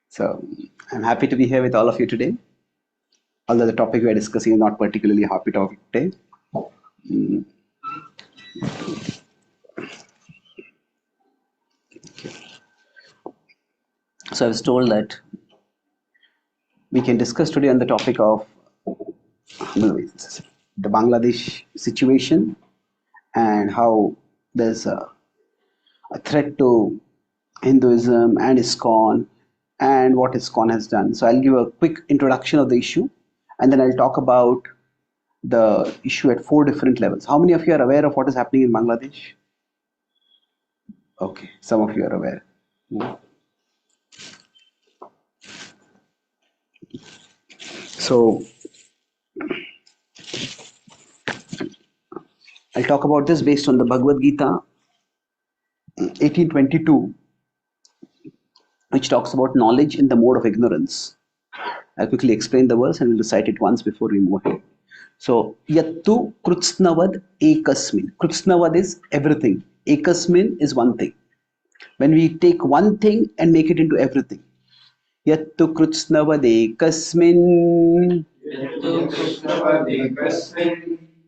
So I'm happy to be here with all of you today. Although the topic we are discussing is not particularly a happy topic today. So I was told that we can discuss today on the topic of the Bangladesh situation and how there's a threat to Hinduism and ISKCON and what ISKCON has done. So I'll give a quick introduction of the issue and then I'll talk about the issue at 4 different levels. How many of you are aware of what is happening in Bangladesh? Okay, some of you are aware. So I'll talk about this based on the Bhagavad Gita 1822, which talks about knowledge in the mode of ignorance. I'll quickly explain the verse and we'll recite it once before we move ahead. So, Yattu Krutsnavad Ekasmin. Krutsnavad is everything. Ekasmin is one thing. When we take one thing and make it into everything. Yattu Krutsnavad Ekasmin.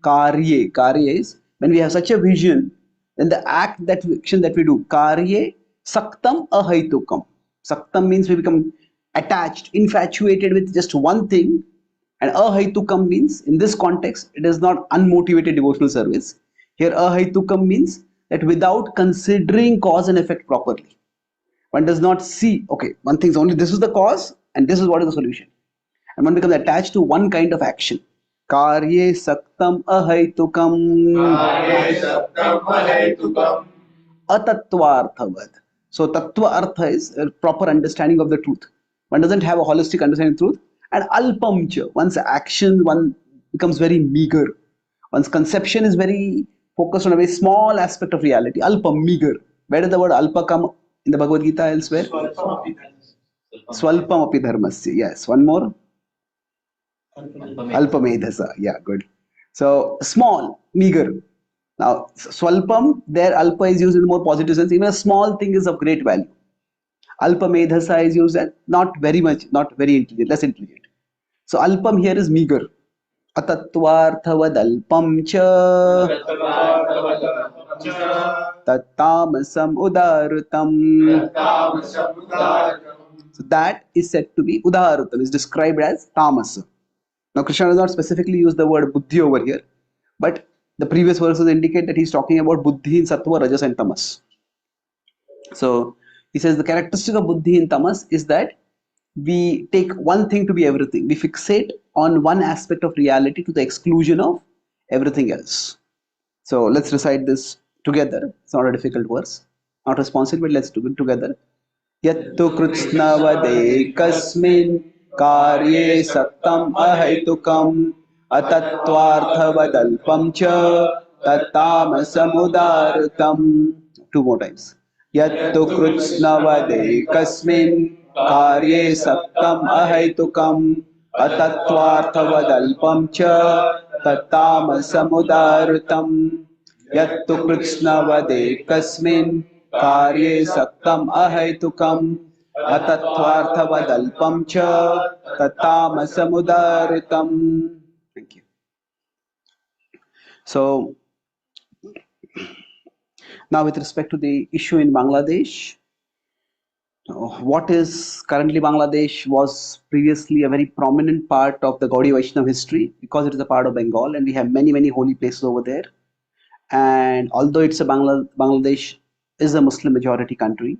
Karye. Karye is when we have such a vision, then the action that we do. Karye Saktam Ahaitukam. Saktam means we become attached, infatuated with just one thing. And ahaitukam means, in this context, it is not unmotivated devotional service. Here, ahaitukam means that without considering cause and effect properly. One does not see, okay, one thinks only this is the cause and this is what is the solution. And one becomes attached to one kind of action. Karye saktam ahaitukam. Atattvarthavad. So, tattva artha is a proper understanding of the truth. One doesn't have a holistic understanding of truth. And alpamcha, one's action, one becomes very meager. One's conception is very focused on a very small aspect of reality. Alpam, meager. Where does the word alpa come in the Bhagavad Gita elsewhere? Swalpam api dharmasya. Yes, one more. Alpamedhasa. Yeah, good. So, small, meager. Now, swalpam, there alpa is used in a more positive sense. Even a small thing is of great value. Alpamedhasa is used as not very much, not very intelligent, less intelligent. So alpam here is meager. Atattvarthavad alpam cha tattamasam udarutam. So that is said to be udarutam, is described as tamasa. Now Krishna does not specifically use the word buddhi over here, but the previous verses indicate that he's talking about buddhi in sattva, rajas and tamas. So he says the characteristic of buddhi in tamas is that we take one thing to be everything. We fixate on one aspect of reality to the exclusion of everything else. So let's recite this together. It's not a difficult verse. Not responsive, but let's do it together. Yattu krutsnavade kasmin karye saktam ahaitukam atattvarthavadalpam cha tattamasamudarutam. 2 more times. Yattu krutsnavade kasmin karye saktam ahaitukam atattvarthavadalpam cha tattamasamudarutam. Yattu krutsnavade kasmin karye saktam ahaitukam atattvarthavadalpam cha tattamasamudarutam. Thank you. So, now with respect to the issue in Bangladesh, what is currently Bangladesh was previously a very prominent part of the Gaudiya Vaishnava history because it is a part of Bengal and we have many holy places over there. And although it's a Bangladesh is a Muslim majority country,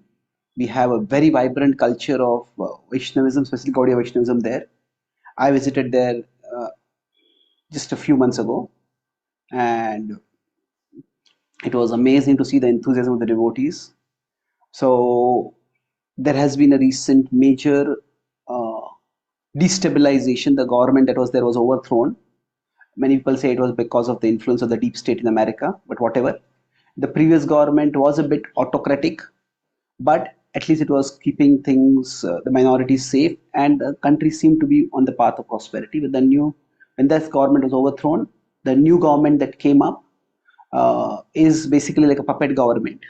we have a very vibrant culture of Vaishnavism, especially Gaudiya Vaishnavism there. I visited there just a few months ago and it was amazing to see the enthusiasm of the devotees. So there has been a recent major destabilization. The government that was there was overthrown. Many people say it was because of the influence of the deep state in America, but whatever. The previous government was a bit autocratic, but at least it was keeping things, the minorities safe, and the country seemed to be on the path of prosperity. With when this government was overthrown, the new government that came up is basically like a puppet government.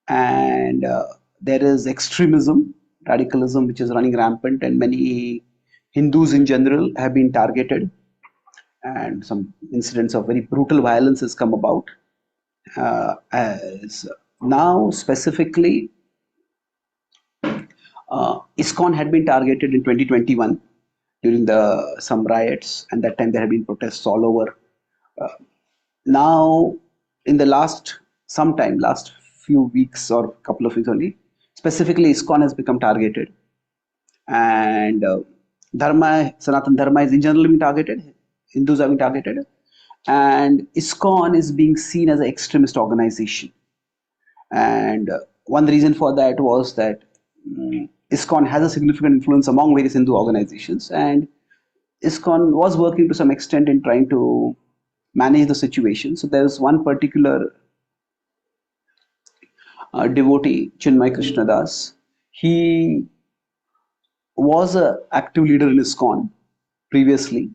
And there is extremism, radicalism, which is running rampant, and many Hindus in general have been targeted, and some incidents of very brutal violence has come about. As now, specifically, ISKCON had been targeted in 2021 during the some riots, and that time there had been protests all over. Now, in the last few weeks or couple of weeks only, specifically ISKCON has become targeted, and Sanatan Dharma is in general being targeted. Hindus are being targeted, and ISKCON is being seen as an extremist organization. And one reason for that was that ISKCON has a significant influence among various Hindu organizations, and ISKCON was working to some extent in trying to manage the situation. So there's one particular devotee, Chinmay Krishnadas. He was an active leader in ISKCON previously.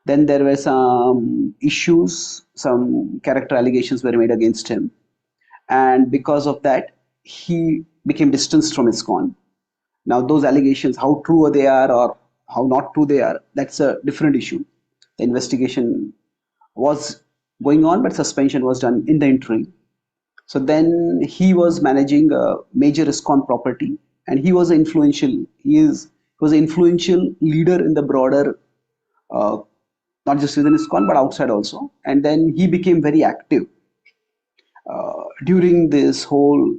Then there were some issues, some character allegations were made against him. And because of that, he became distanced from ISKCON. Now, those allegations, how true they are or how not true they are, that's a different issue. The investigation was going on, but suspension was done in the interim. So then he was managing a major ISKCON property, and he was influential. Was an influential leader in the broader, uh, not just within ISKCON but outside also. And then he became very active during this whole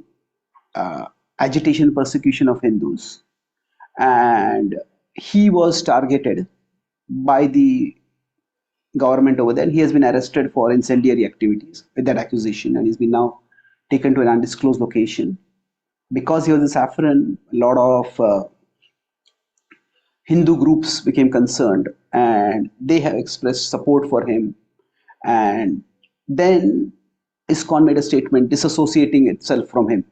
agitation persecution of Hindus, and he was targeted by the government over there. And he has been arrested for incendiary activities with that accusation, and he's been now taken to an undisclosed location. Because he was a saffron, a lot of Hindu groups became concerned, and they have expressed support for him. And then ISKCON made a statement disassociating itself from him.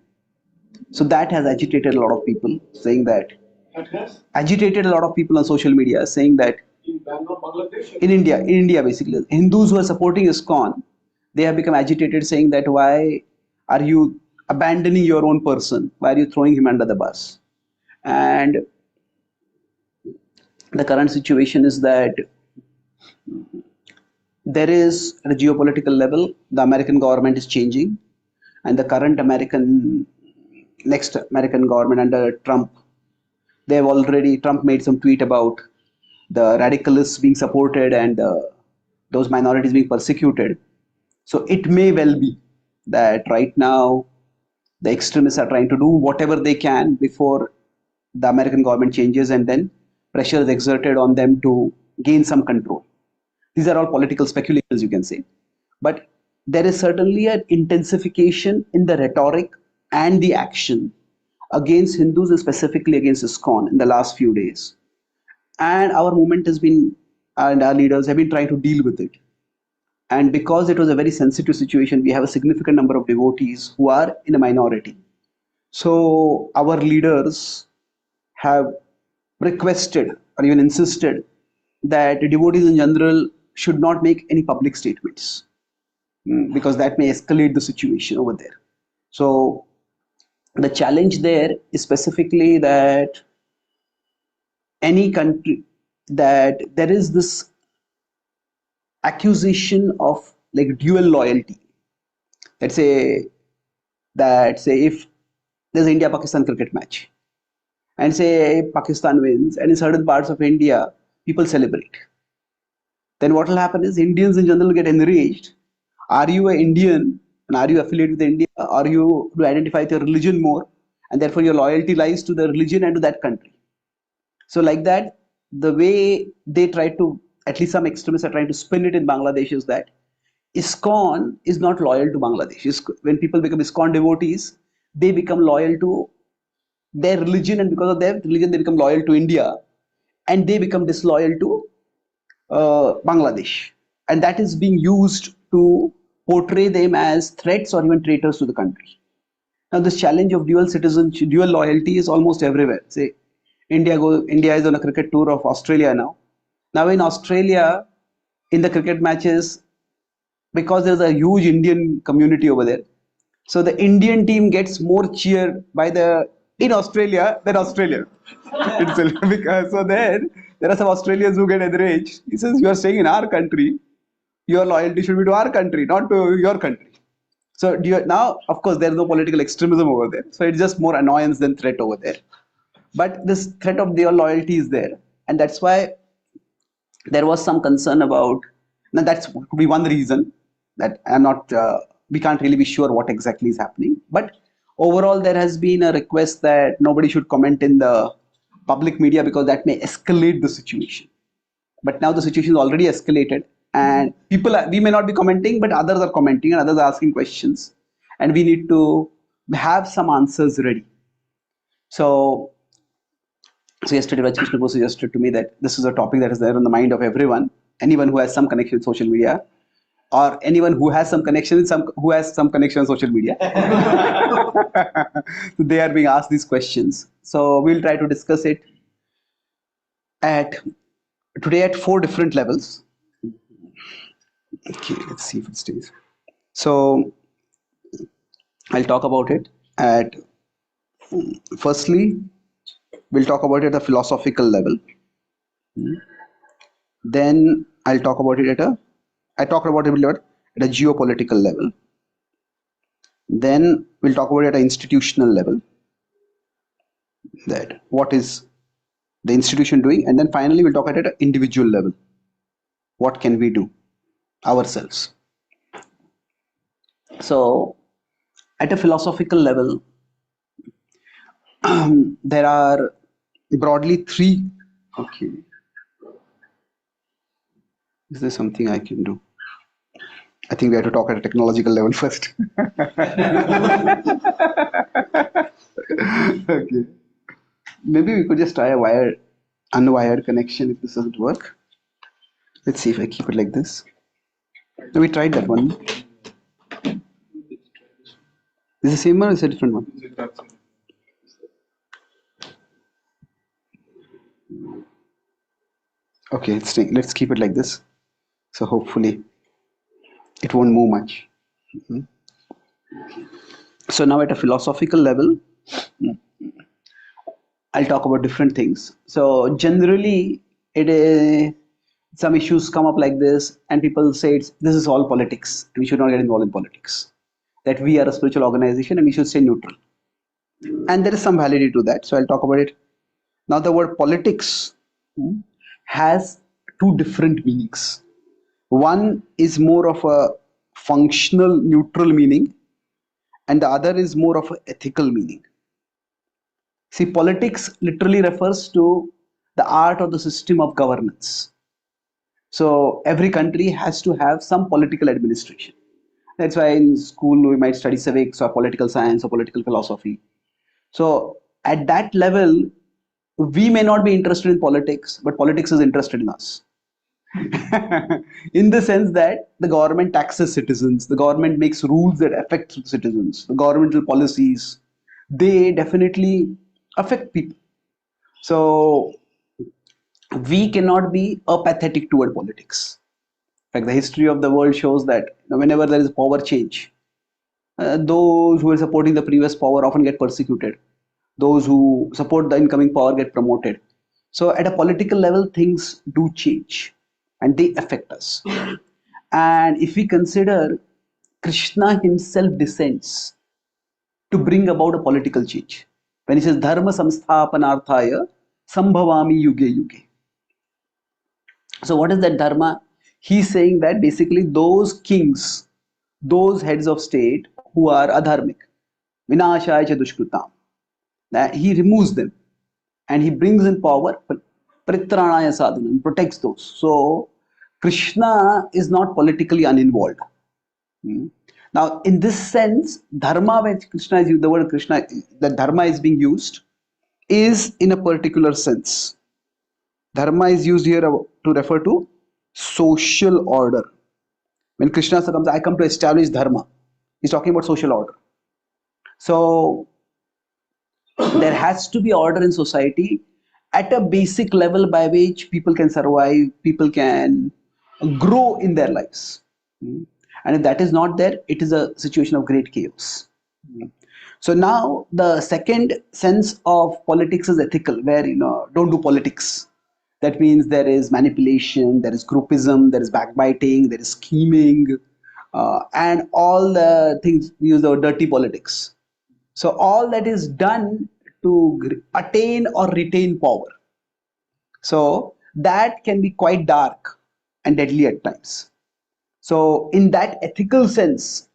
So that has agitated a lot of people, saying that agitated a lot of people on social media, saying that in India basically, Hindus who are supporting ISKCON, they have become agitated, saying that why are you abandoning your own person? Why are you throwing him under the bus? And the current situation is that there is, at a geopolitical level, the American government is changing, and the current next American government under Trump, Trump made some tweet about the radicalists being supported and those minorities being persecuted. So it may well be that right now the extremists are trying to do whatever they can before the American government changes, and then pressure is exerted on them to gain some control. These are all political speculations, you can say. But there is certainly an intensification in the rhetoric and the action against Hindus, and specifically against ISKCON in the last few days. And our movement has been, and our leaders have been trying to deal with it. And because it was a very sensitive situation, we have a significant number of devotees who are in a minority. So our leaders have requested or even insisted that devotees in general should not make any public statements, because that may escalate the situation over there. So the challenge there is specifically that any country, that there is this accusation of like dual loyalty. Let's say that, say, if there's an India Pakistan cricket match, and say Pakistan wins, and in certain parts of India people celebrate, then what will happen is Indians in general get enraged. Are you an Indian, and are you affiliated with India? Or you do identify with your religion more, and therefore your loyalty lies to the religion and to that country? So like that, the way they try to, at least some extremists are trying to spin it in Bangladesh, is that ISKCON is not loyal to Bangladesh. When people become ISKCON devotees, they become loyal to their religion, and because of their religion, they become loyal to India, and they become disloyal to Bangladesh. And that is being used to portray them as threats or even traitors to the country. Now, this challenge of dual citizenship, dual loyalty is almost everywhere. Say, India is on a cricket tour of Australia now. Now, in Australia, in the cricket matches, because there's a huge Indian community over there, So the Indian team gets more cheer by the in Australia than Australia itself. Because so there are some Australians who get enraged. He says, "You are staying in our country. Your loyalty should be to our country, not to your country." So now, of course, there is no political extremism over there. So it's just more annoyance than threat over there. But this threat of their loyalty is there, and that's why there was some concern about. Now that's could be one reason that I'm not. We can't really be sure what exactly is happening. But overall, there has been a request that nobody should comment in the public media because that may escalate the situation. But now the situation is already escalated, and we may not be commenting, but others are commenting and others are asking questions, and we need to have some answers ready. So yesterday, Raj Krishna suggested to me that this is a topic that is there on the mind of everyone, anyone who has some connection with social media, or anyone who has some connection with who has some connection on social media. So they are being asked these questions. So we'll try to discuss it at today at 4 different levels. Okay, let's see if it stays. So I'll talk about it at firstly, we'll talk about it at a philosophical level. Then I'll talk about it I talk about it at a geopolitical level. Then we'll talk about it at an institutional level. That what is the institution doing, and then finally we'll talk at an individual level. What can we do ourselves? So at a philosophical level, there are broadly three. Okay. Is there something I can do? I think we have to talk at a technological level first. Okay. Maybe we could just try a unwired connection if this doesn't work. Let's see if I keep it like this. No, we tried that one. Is it the same one or is it a different one? Okay, let's keep it like this. So hopefully it won't move much. So now at a philosophical level, I'll talk about different things. So generally, some issues come up like this, and people say this is all politics, and we should not get involved in politics. That we are a spiritual organization, and we should stay neutral. And there is some validity to that. So I'll talk about it. Now, the word politics has two different meanings. One is more of a functional, neutral meaning, and the other is more of an ethical meaning. See, politics literally refers to the art or the system of governance. So every country has to have some political administration. That's why in school we might study civics or political science or political philosophy. So at that level, we may not be interested in politics, but politics is interested in us. In the sense that the government taxes citizens, the government makes rules that affect citizens, the governmental policies, they definitely affect people. So we cannot be apathetic toward politics. Like the history of the world shows that whenever there is power change, those who are supporting the previous power often get persecuted. Those who support the incoming power get promoted. So at a political level, things do change and they affect us. And if we consider Krishna himself descends to bring about a political change. When he says dharma samsthapanarthaya sambhavami yuge yuge. So what is that dharma? He's saying that basically those kings, those heads of state who are adharmic, vinashaya cha dushkritam, that he removes them and he brings in power pritranaya sadhanam, protects those. So Krishna is not politically uninvolved. Now, in this sense, dharma, when Krishna is used, the word Krishna, the dharma is being used, is in a particular sense. Dharma is used here to refer to social order. When Krishna comes, I come to establish dharma. He's talking about social order. So there has to be order in society at a basic level by which people can survive, people can grow in their lives. And if that is not there, it is a situation of great chaos. So now the second sense of politics is ethical, where don't do politics. That means there is manipulation, there is groupism, there is backbiting, there is scheming, and all the things we use the dirty politics. So all that is done to attain or retain power. So that can be quite dark and deadly at times. So in that ethical sense,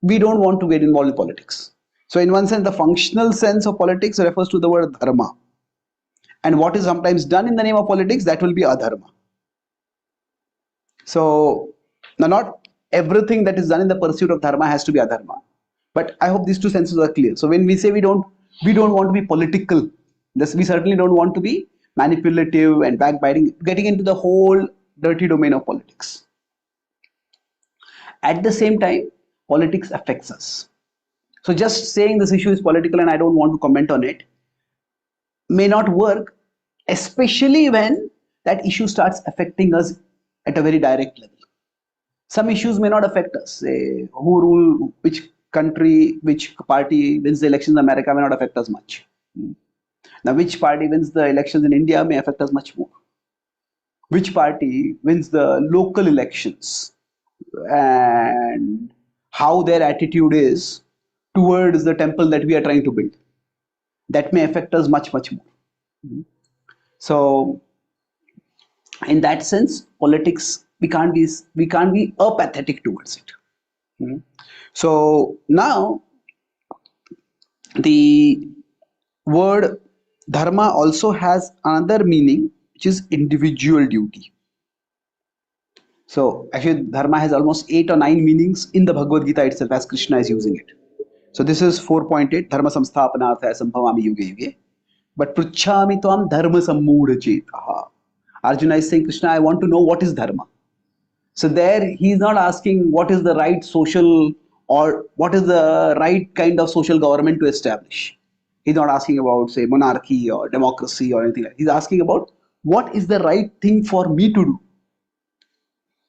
we don't want to get involved in politics. So in one sense, the functional sense of politics refers to the word dharma. And what is sometimes done in the name of politics, that will be adharma. So now not everything that is done in the pursuit of dharma has to be adharma. But I hope these two senses are clear. So when we say we don't want to be political, this we certainly don't want to be manipulative and backbiting, getting into the whole dirty domain of politics. At the same time, politics affects us. So just saying this issue is political and I don't want to comment on it may not work, especially when that issue starts affecting us at a very direct level. Some issues may not affect us. Say, who rule which country, which party wins the elections in America may not affect us much. Now, which party wins the elections in India may affect us much more. Which party wins the local elections and how their attitude is towards the temple that we are trying to build, that may affect us much, much more. So in that sense, politics, we can't be apathetic towards it. So now the word dharma also has another meaning, which is individual duty. So actually dharma has almost 8 or 9 meanings in the Bhagavad Gita itself as Krishna is using it. So this is 4.8, dharma samsthapanarthaya sambhavami yuge yuge. But pruchhami tvam dharma sammudha chetaha. Arjuna is saying, Krishna, I want to know what is dharma. So there he is not asking what is the right social or what is the right kind of social government to establish. He's not asking about, say, monarchy or democracy or anything like that. He's asking about what is the right thing for me to do.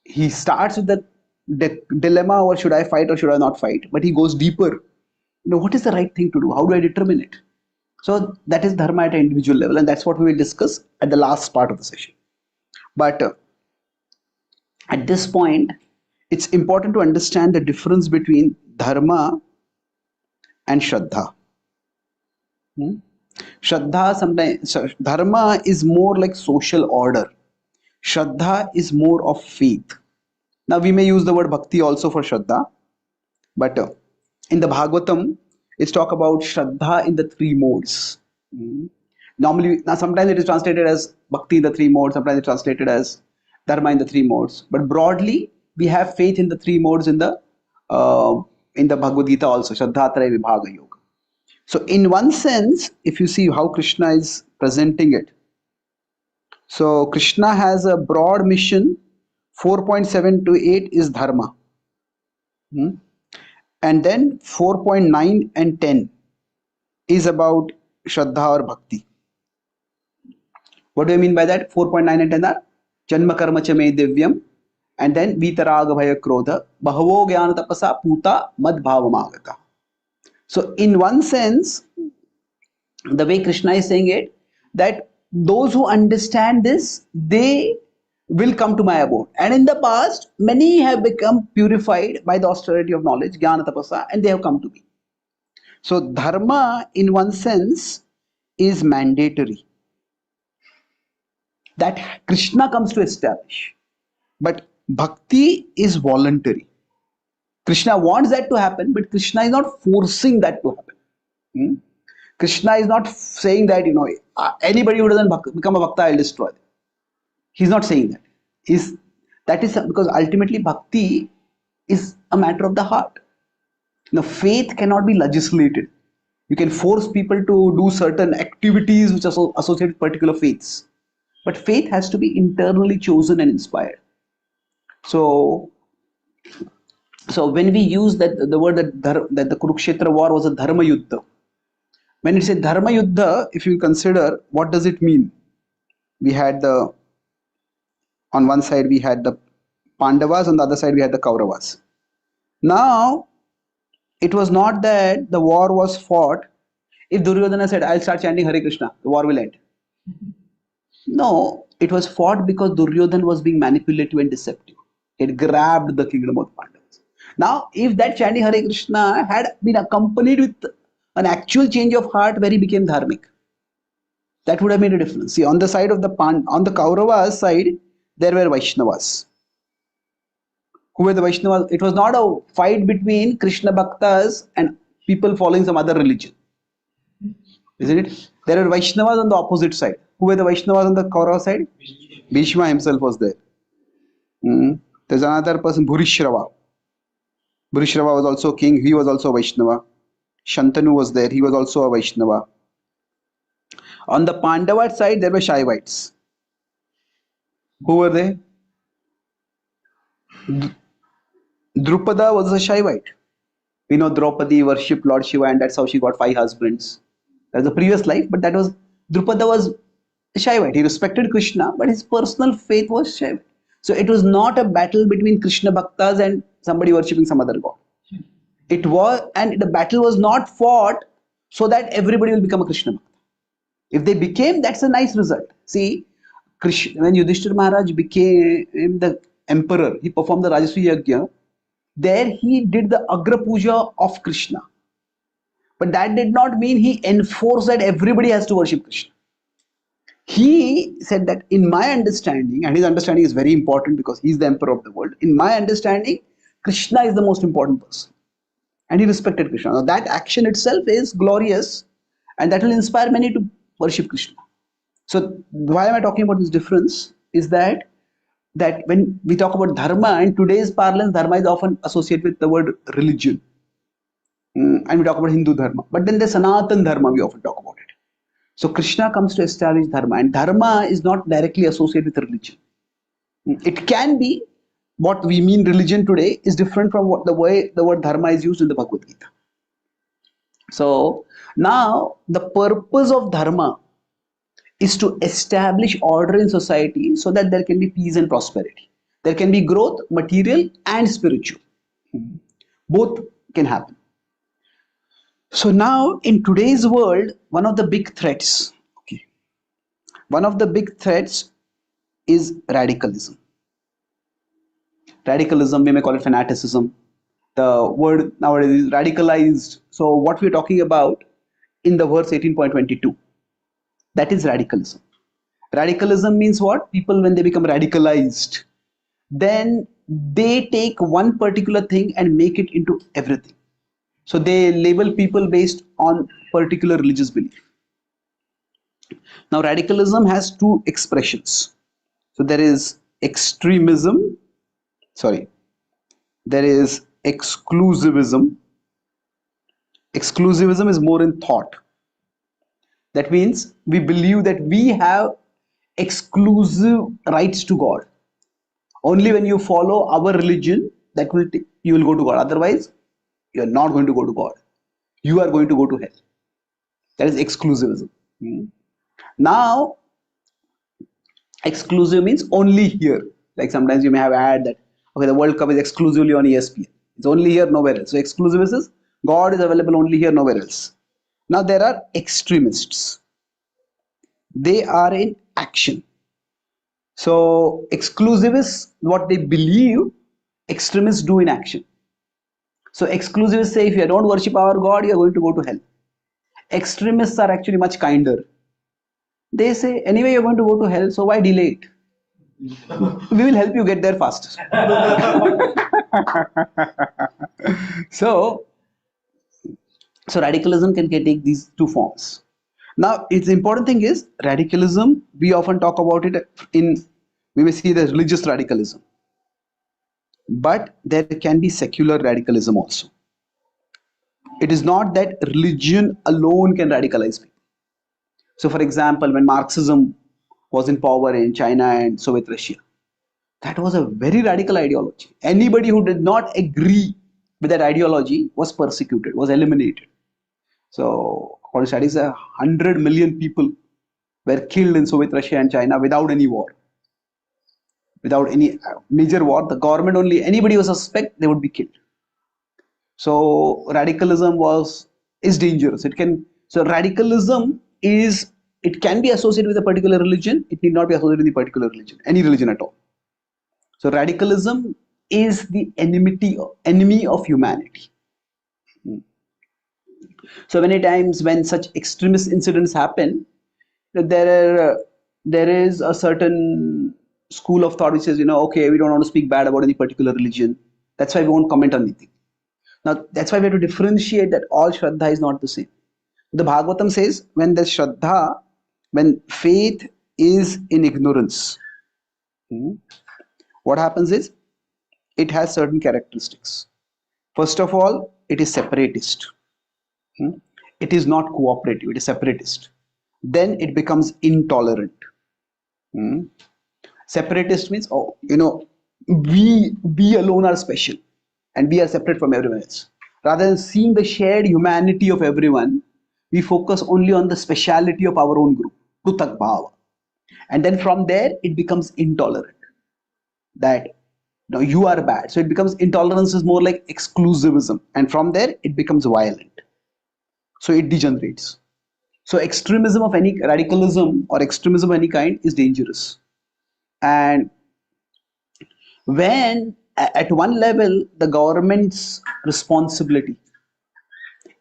He starts with the dilemma, or should I fight or should I not fight? But he goes deeper. What is the right thing to do? How do I determine it? So that is dharma at an individual level, and that's what we will discuss at the last part of the session. But at this point, it's important to understand the difference between dharma and shraddha. Shraddha sometimes, dharma is more like social order. Shraddha is more of faith. Now we may use the word bhakti also for shraddha, but in the Bhagavatam, it's talk about shraddha in the three modes. Normally, now sometimes it is translated as bhakti in the three modes, sometimes it's translated as dharma in the three modes. But broadly, we have faith in the three modes in the Bhagavad Gita also, shraddha traya vibhaga yoga. So in one sense, if you see how Krishna is presenting it, so Krishna has a broad mission. 4.7 to 8 is dharma. And then 4.9 and 10 is about shraddha or bhakti. What do I mean by that? 4.9 and 10 are janma karma cha me divyam, and then vitaraga bhaya krodha bahavo jnana tapasa puta mad bhavamagata. So in one sense, the way Krishna is saying it, that those who understand this, they will come to my abode. And in the past, many have become purified by the austerity of knowledge, jnana tapasa, and they have come to me. So dharma, in one sense, is mandatory. That Krishna comes to establish. But bhakti is voluntary. Krishna wants that to happen, but Krishna is not forcing that to happen. Krishna is not saying that, anybody who doesn't become a bhakta, I'll destroy them. He's not saying that. That is because ultimately bhakti is a matter of the heart. Faith cannot be legislated. You can force people to do certain activities which are associated with particular faiths. But faith has to be internally chosen and inspired. So when we use the word that the Kurukshetra war was a dharma yuddha, when it's a dharma yuddha, if you consider what does it mean? We had on one side we had the Pandavas, on the other side we had the Kauravas. Now It was not that the war was fought. If Duryodhana said, I'll start chanting Hare Krishna, the war will end. No, it was fought because Duryodhana was being manipulative and deceptive. It grabbed the kingdom of Pandavas. Now, if that chanting Hare Krishna had been accompanied with an actual change of heart where he became dharmic, that would have made a difference. See, on the side of the on the Kauravas side, there were Vaishnavas. Who were the Vaishnavas? It was not a fight between Krishna Bhaktas and people following some other religion, isn't it? There were Vaishnavas on the opposite side. Who were the Vaishnavas on the Kaurava side? Bhishma himself was there. There's another person, Bhurishrava. Bhurishrava was also king. He was also a Vaishnava. Shantanu was there. He was also a Vaishnava. On the Pandava side, there were Shaivites. Who were they? Drupada was a Shaivite. We know Draupadi worshipped Lord Shiva and that's how she got 5 husbands. That was the previous life, but that was Drupada was a Shaivite. He respected Krishna, but his personal faith was Shaivite. So it was not a battle between Krishna Bhaktas and somebody worshipping some other god. It was, and the battle was not fought so that everybody will become a Krishna Bhakta. If they became, that's a nice result. See, Krishna, when Yudhishthira Maharaj became the emperor, he performed the Rajaswi Yajna. There he did the Agra Puja of Krishna. But that did not mean he enforced that everybody has to worship Krishna. He said that in my understanding, and his understanding is very important because he's the emperor of the world. In my understanding, Krishna is the most important person. And he respected Krishna. Now that action itself is glorious and that will inspire many to worship Krishna. So why am I talking about this difference? Is that when we talk about dharma, in today's parlance, dharma is often associated with the word religion. And we talk about Hindu dharma. But then there's Sanatan dharma, we often talk about it. So Krishna comes to establish dharma, and dharma is not directly associated with religion. It can be. What we mean religion today is different from what the way the word dharma is used in the Bhagavad Gita. So now the purpose of dharma is to establish order in society so that there can be peace and prosperity. There can be growth, material and spiritual. Both can happen. So now in today's world, one of the big threats is radicalism. Radicalism, we may call it fanaticism. The word nowadays is radicalized. So what we're talking about in the verse 18.22, that is radicalism. Radicalism means what? People, when they become radicalized, then they take one particular thing and make it into everything. So they label people based on particular religious belief. Now radicalism has 2 expressions. So there is extremism, there is exclusivism. Exclusivism is more in thought. That means we believe that we have exclusive rights to God. Only when you follow our religion, that you will go to God. Otherwise, you are not going to go to God. You are going to go to hell. That is exclusivism. Now, exclusive means only here. Like sometimes you may have ad that, okay, the World Cup is exclusively on ESPN. It's only here, nowhere else. So exclusive is God is available only here, nowhere else. Now there are extremists. They are in action. So exclusive is what they believe, extremists do in action. So exclusivists say if you don't worship our God, you are going to go to hell. Extremists are actually much kinder. They say anyway you're going to go to hell, so why delay it? We will help you get there faster. So radicalism can take these 2 forms. Now, its important thing is radicalism. We often talk about it we may see the religious radicalism, but there can be secular radicalism also. It is not that religion alone can radicalize people. So, for example, when Marxism was in power in China and Soviet Russia, that was a very radical ideology. Anybody who did not agree with that ideology was persecuted, was eliminated. So, according to studies, 100 million people were killed in Soviet Russia and China without any war. Without any major war, the government only, anybody who was suspect, they would be killed. So radicalism is dangerous. Radicalism is, it can be associated with a particular religion. It need not be associated with a particular religion, any religion at all. So radicalism is the enemy of humanity. So many times when such extremist incidents happen, there is a certain school of thought which says, okay, we don't want to speak bad about any particular religion. That's why we won't comment on anything. Now, that's why we have to differentiate that all Shraddha is not the same. The Bhagavatam says when there's Shraddha, when faith is in ignorance, what happens is it has certain characteristics. First of all, it is separatist. It is not cooperative, it is separatist. Then it becomes intolerant. Separatist means, we alone are special and we are separate from everyone else. Rather than seeing the shared humanity of everyone, we focus only on the speciality of our own group, Pruthak Bhava. And then from there, it becomes intolerant. That no, you are bad. So it becomes, intolerance is more like exclusivism. And from there, it becomes violent. So it degenerates. So extremism of any, radicalism or extremism of any kind is dangerous. And when at one level the government's responsibility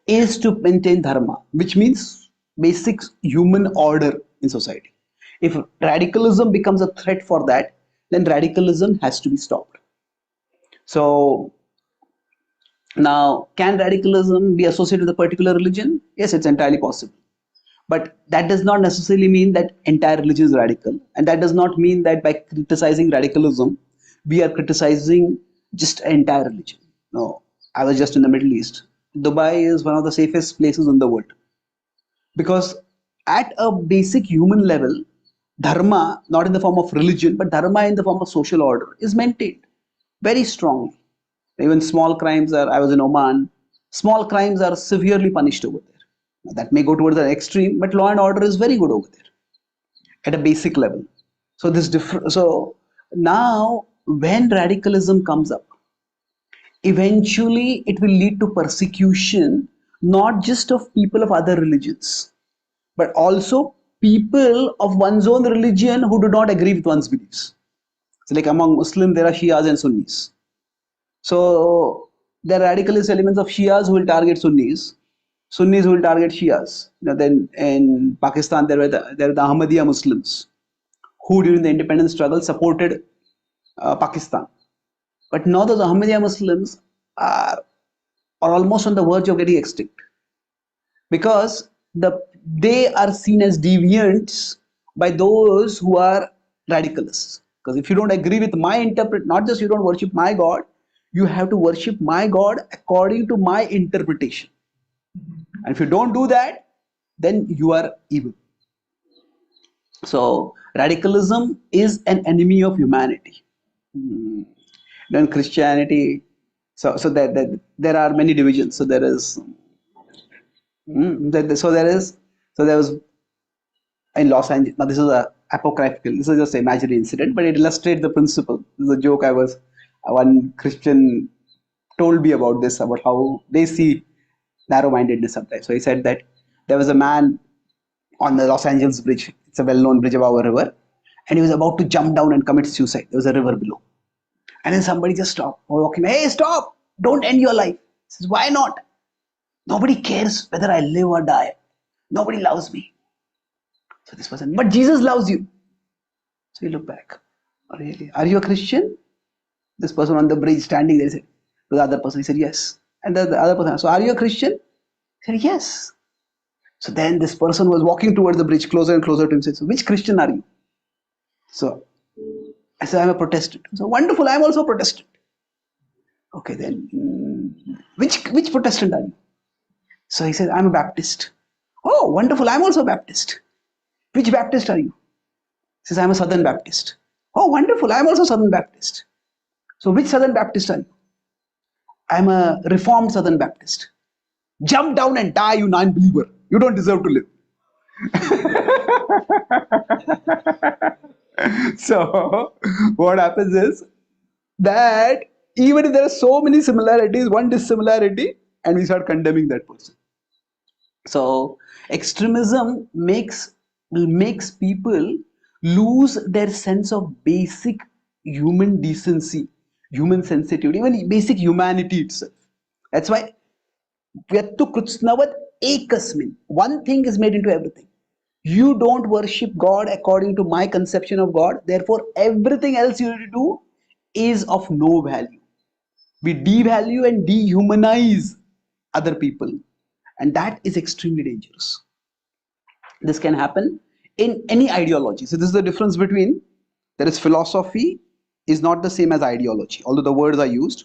is to maintain dharma, which means basic human order in society. If radicalism becomes a threat for that, then radicalism has to be stopped. So now, can radicalism be associated with a particular religion? Yes, it's entirely possible. But that does not necessarily mean that entire religion is radical. And that does not mean that by criticizing radicalism, we are criticizing just an entire religion. No, I was just in the Middle East. Dubai is one of the safest places in the world. Because at a basic human level, dharma, not in the form of religion, but dharma in the form of social order, is maintained very strongly. Even small crimes are, I was in Oman, small crimes are severely punished over there. Now, that may go towards the extreme, but law and order is very good over there at a basic level. So so now when radicalism comes up, eventually it will lead to persecution, not just of people of other religions, but also people of one's own religion who do not agree with one's beliefs. So like among Muslims, there are Shias and Sunnis. So there are radicalist elements of Shias who will target Sunnis, Sunnis who will target Shias. Then in Pakistan, there are the Ahmadiyya Muslims who during the independence struggle supported Pakistan. But now those Ahmadiyya Muslims are almost on the verge of getting extinct because they are seen as deviants by those who are radicalists. Because if you don't agree with my not just you don't worship my God, you have to worship my God according to my interpretation. And if you don't do that, then you are evil. So radicalism is an enemy of humanity. Then Christianity, so there are many divisions. So there is, so there was in Los Angeles. Now this is a apocryphal. This is just an imaginary incident, but it illustrates the principle. This is a joke. One Christian told me about this, about how they see narrow-mindedness sometimes. So he said that there was a man on the Los Angeles bridge. It's a well-known bridge above a river, and he was about to jump down and commit suicide. There was a river below, and then somebody just stopped. Walking, hey, stop! Don't end your life. He says, why not? Nobody cares whether I live or die. Nobody loves me. So this person, but Jesus loves you. So you look back. Oh, really? Are you a Christian? This person on the bridge standing there said, to the other person, he said, yes. And the other person, so are you a Christian? He said, yes. So then this person was walking towards the bridge, closer and closer to him, said, so which Christian are you? So I said, I'm a Protestant. So wonderful, I'm also a Protestant. Okay, then which Protestant are you? So he said, I'm a Baptist. Oh, wonderful, I'm also a Baptist. Which Baptist are you? He says, I'm a Southern Baptist. Oh, wonderful, I'm also Southern Baptist. So which Southern Baptist are you? I'm a Reformed Southern Baptist. Jump down and die, you non-believer. You don't deserve to live. So what happens is that Even if there are so many similarities, one dissimilarity, and we start condemning that person. So extremism makes people lose their sense of basic human decency, human sensitivity, even basic humanity itself. That's why Vyattu Krutsnavat Ekasmin. One thing is made into everything. You don't worship God according to my conception of God, therefore everything else you do is of no value. We devalue and dehumanize other people, and that is extremely dangerous. This can happen in any ideology. So this is the difference between, there is philosophy is not the same as ideology, although the words are used.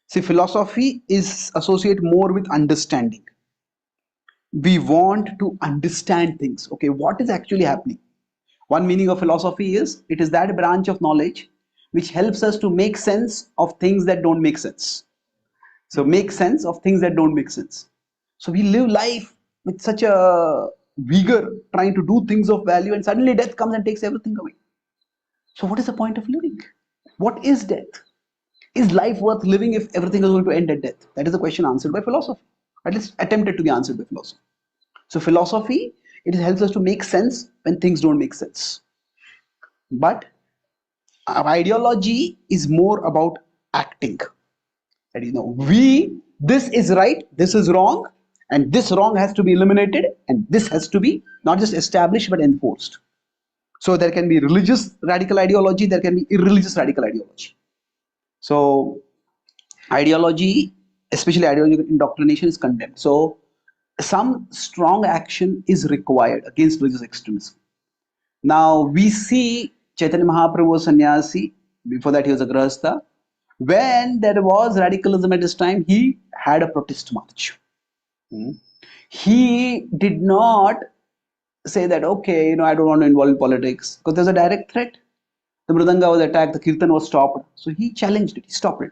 See, philosophy is associated more with understanding. We want to understand things. Okay, what is actually happening? One meaning of philosophy is it is that branch of knowledge which helps us to make sense of things that don't make sense. So make sense of things that don't make sense. So we live life with such a vigor trying to do things of value, and suddenly death comes and takes everything away. So what is the point of living? What is death? Is life worth living if everything is going to end at death? That is the question answered by philosophy, at least attempted to be answered by philosophy. So philosophy, it helps us to make sense when things don't make sense. But our ideology is more about acting. That this is right, this is wrong, and this wrong has to be eliminated, and this has to be not just established but enforced. So there can be religious radical ideology, there can be irreligious radical ideology. So ideology, especially ideological indoctrination, is condemned. So some strong action is required against religious extremism. Now we see Chaitanya Mahaprabhu was sannyasi, before that he was a grahastha. When there was radicalism at this time, he had a protest march. He did not say that, okay, I don't want to involve in politics, because there's a direct threat. The Mridanga was attacked, the Kirtan was stopped. So he challenged it, he stopped it.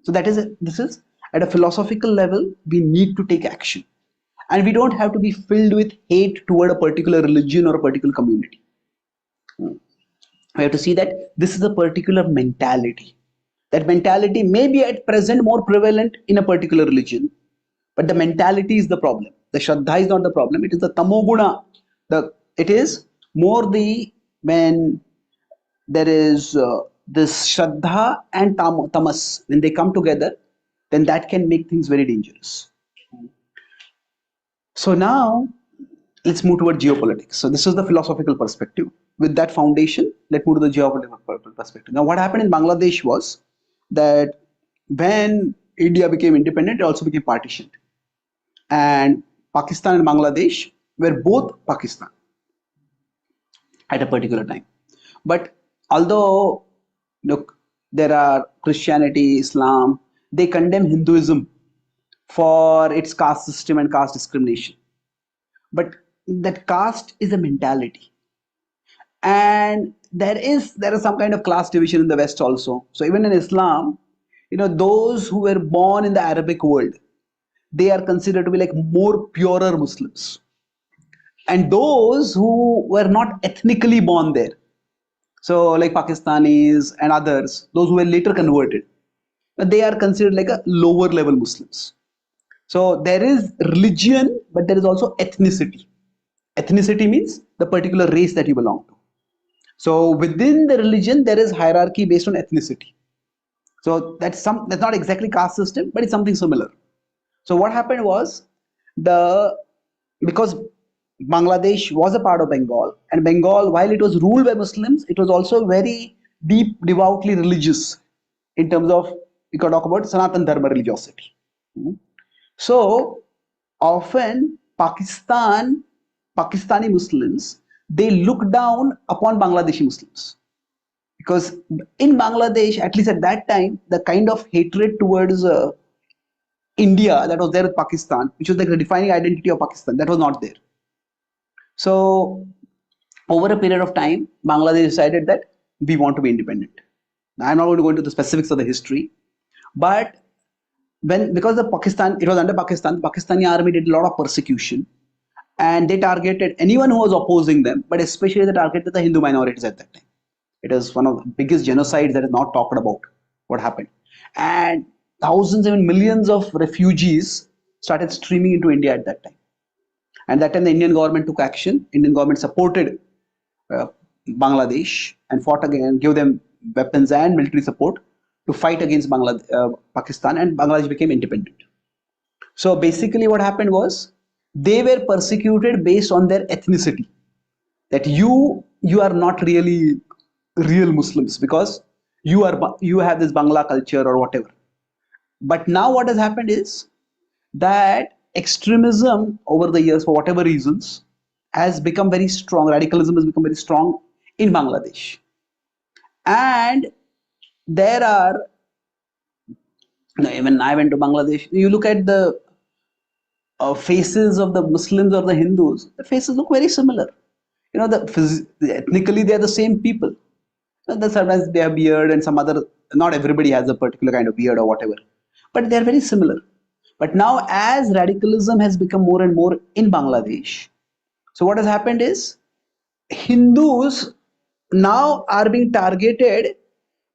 So this is at a philosophical level, we need to take action. And we don't have to be filled with hate toward a particular religion or a particular community. We have to see that this is a particular mentality. That mentality may be at present more prevalent in a particular religion, but the mentality is the problem. The Shraddha is not the problem, it is the Tamoguna. It is more when there is this Shraddha and Tamas, when they come together, then that can make things very dangerous. So now let's move toward geopolitics. So this is the philosophical perspective. With that foundation, let's move to the geopolitical perspective. Now what happened in Bangladesh was that when India became independent, it also became partitioned. And Pakistan and Bangladesh were both Pakistan at a particular time. But although there are Christianity, Islam, they condemn Hinduism for its caste system and caste discrimination. But that caste is a mentality. And there is some kind of class division in the West also. So even in Islam, those who were born in the Arabic world, they are considered to be like more purer Muslims. And those who were not ethnically born there, so like Pakistanis and others, those who were later converted, they are considered like a lower level Muslims. So there is religion, but there is also ethnicity. Ethnicity means the particular race that you belong to. So within the religion, there is hierarchy based on ethnicity. So that's not exactly caste system, but it's something similar. So what happened was because Bangladesh was a part of Bengal, and Bengal, while it was ruled by Muslims, it was also very devoutly religious in terms of, we can talk about Sanatan Dharma religiosity. So often Pakistani Muslims, they look down upon Bangladeshi Muslims, because in Bangladesh, at least at that time, the kind of hatred towards India that was there with Pakistan, which was like the defining identity of Pakistan, that was not there. So over a period of time, Bangladesh decided that we want to be independent. Now, I'm not going to go into the specifics of the history, but because it was under Pakistan, the Pakistani army did a lot of persecution, and they targeted anyone who was opposing them, but especially they targeted the Hindu minorities at that time. It is one of the biggest genocides that is not talked about, what happened. and thousands, even millions of refugees started streaming into India at that time. And that time the Indian government took action. Indian government supported uh, Bangladesh and fought again, gave them weapons and military support to fight against Pakistan, and Bangladesh became independent. So basically, what happened was they were persecuted based on their ethnicity. That you are not really real Muslims because you have this Bangla culture or whatever. But now what has happened is that extremism over the years, for whatever reasons, has become very strong. Radicalism has become very strong in Bangladesh. And there are, even I went to Bangladesh, you look at the faces of the Muslims or the Hindus, the faces look very similar. Ethnically, they are the same people. Then sometimes they have beard and some other, not everybody has a particular kind of beard or whatever, but they are very similar. But now, as radicalism has become more and more in Bangladesh, so what has happened is Hindus now are being targeted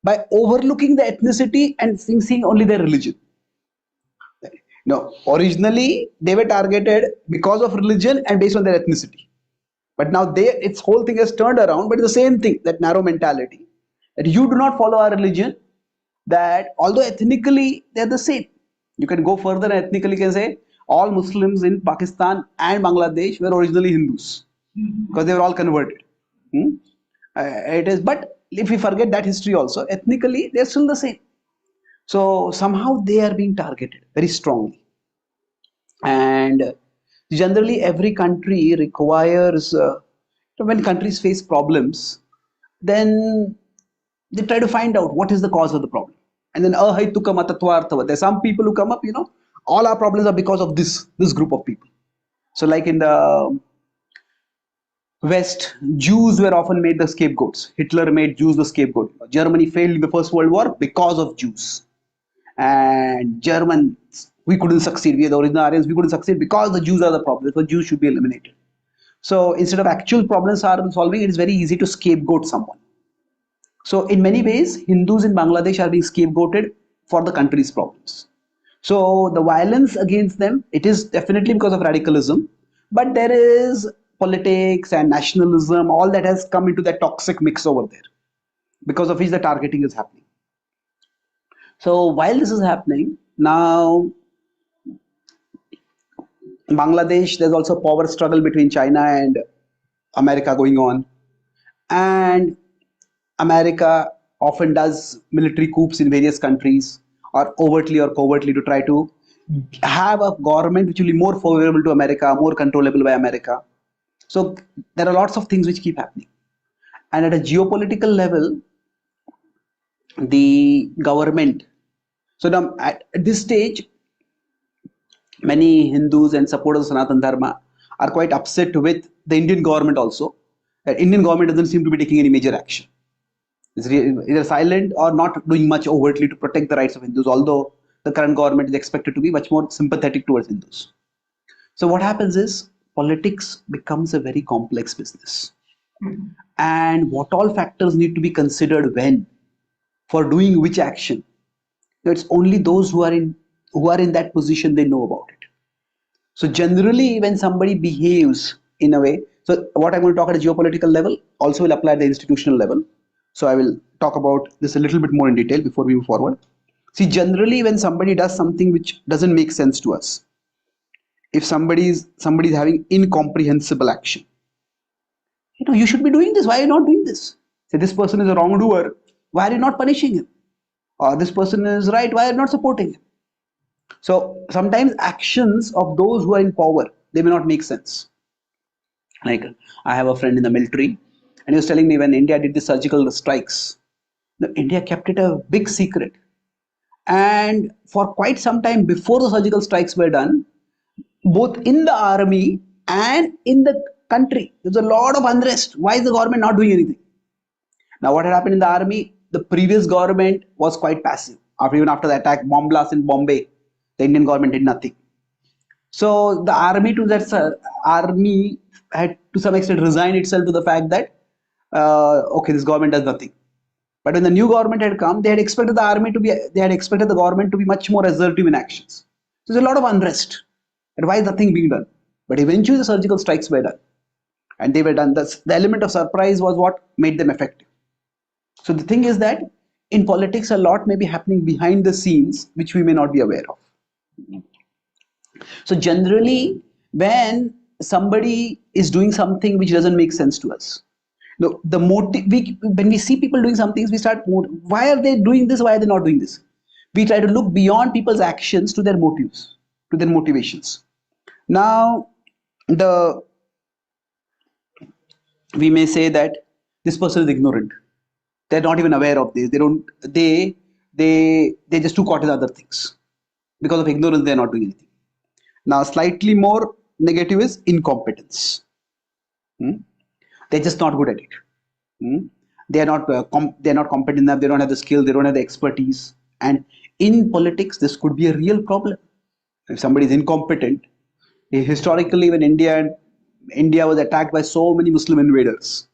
by overlooking the ethnicity and seeing only their religion. No, originally they were targeted because of religion and based on their ethnicity. But now its whole thing has turned around, but it's the same thing, that narrow mentality. That you do not follow our religion, that although ethnically they're the same. You can go further and ethnically can say all Muslims in Pakistan and Bangladesh were originally Hindus because they were all converted. Hmm? It is, but if we forget that history also, ethnically they're still the same. So somehow they are being targeted very strongly. And generally, every country requires, when countries face problems, then they try to find out what is the cause of the problem. And then, there's some people who come up, all our problems are because of this group of people. So, like in the West, Jews were often made the scapegoats. Hitler made Jews the scapegoat. Germany failed in the First World War because of Jews. And Germans, we couldn't succeed. We are the original Aryans, we couldn't succeed because the Jews are the problem. So Jews should be eliminated. So instead of actual problem solving, it is very easy to scapegoat someone. So in many ways, Hindus in Bangladesh are being scapegoated for the country's problems. So the violence against them, it is definitely because of radicalism, but there is politics and nationalism, all that has come into that toxic mix over there, because of which the targeting is happening. So while this is happening, now Bangladesh, there's also power struggle between China and America going on. And America often does military coups in various countries, or overtly or covertly, to try to have a government which will be more favorable to America, more controllable by America. So there are lots of things which keep happening. And at a geopolitical level, the government, so now at this stage, many Hindus and supporters of Sanatan Dharma are quite upset with the Indian government also. That Indian government doesn't seem to be taking any major action. It's either silent or not doing much overtly to protect the rights of Hindus, although the current government is expected to be much more sympathetic towards Hindus. So what happens is politics becomes a very complex business. And what all factors need to be considered when for doing which action, it's only those who are in that position, they know about it. So generally, when somebody behaves in a way, so what I'm going to talk at a geopolitical level also will apply at the institutional level. So I will talk about this a little bit more in detail before we move forward. See, generally, when somebody does something which doesn't make sense to us, if somebody is having incomprehensible action, you should be doing this. Why are you not doing this? Say this person is a wrongdoer. Why are you not punishing him? Or this person is right. Why are you not supporting him? So sometimes actions of those who are in power, they may not make sense. Like I have a friend in the military, and he was telling me when India did the surgical strikes, India kept it a big secret. And for quite some time before the surgical strikes were done, both in the army and in the country, there's a lot of unrest. Why is the government not doing anything? Now, what had happened in the army? The previous government was quite passive. Even after the attack, bomb blast in Bombay, the Indian government did nothing. So the army had to some extent resigned itself to the fact that okay, this government does nothing. But when the new government had come, they had expected the government to be much more assertive in actions. So there's a lot of unrest. And why is nothing being done? But eventually the surgical strikes were done. And they were done. The element of surprise was what made them effective. So the thing is that in politics, a lot may be happening behind the scenes, which we may not be aware of. So generally, when somebody is doing something which doesn't make sense to us, the motive, when we see people doing some things, we start, why are they doing this? Why are they not doing this? We try to look beyond people's actions to their motives, to their motivations. Now, the we may say that this person is ignorant. They're not even aware of this. They don't. They just too caught in other things. Because of ignorance, they're not doing anything. Now, slightly more negative is incompetence. Hmm? They're just not good at it. Hmm? They're not competent enough. They don't have the skill. They don't have the expertise. And in politics, this could be a real problem. If somebody is incompetent, historically, when India was attacked by so many Muslim invaders,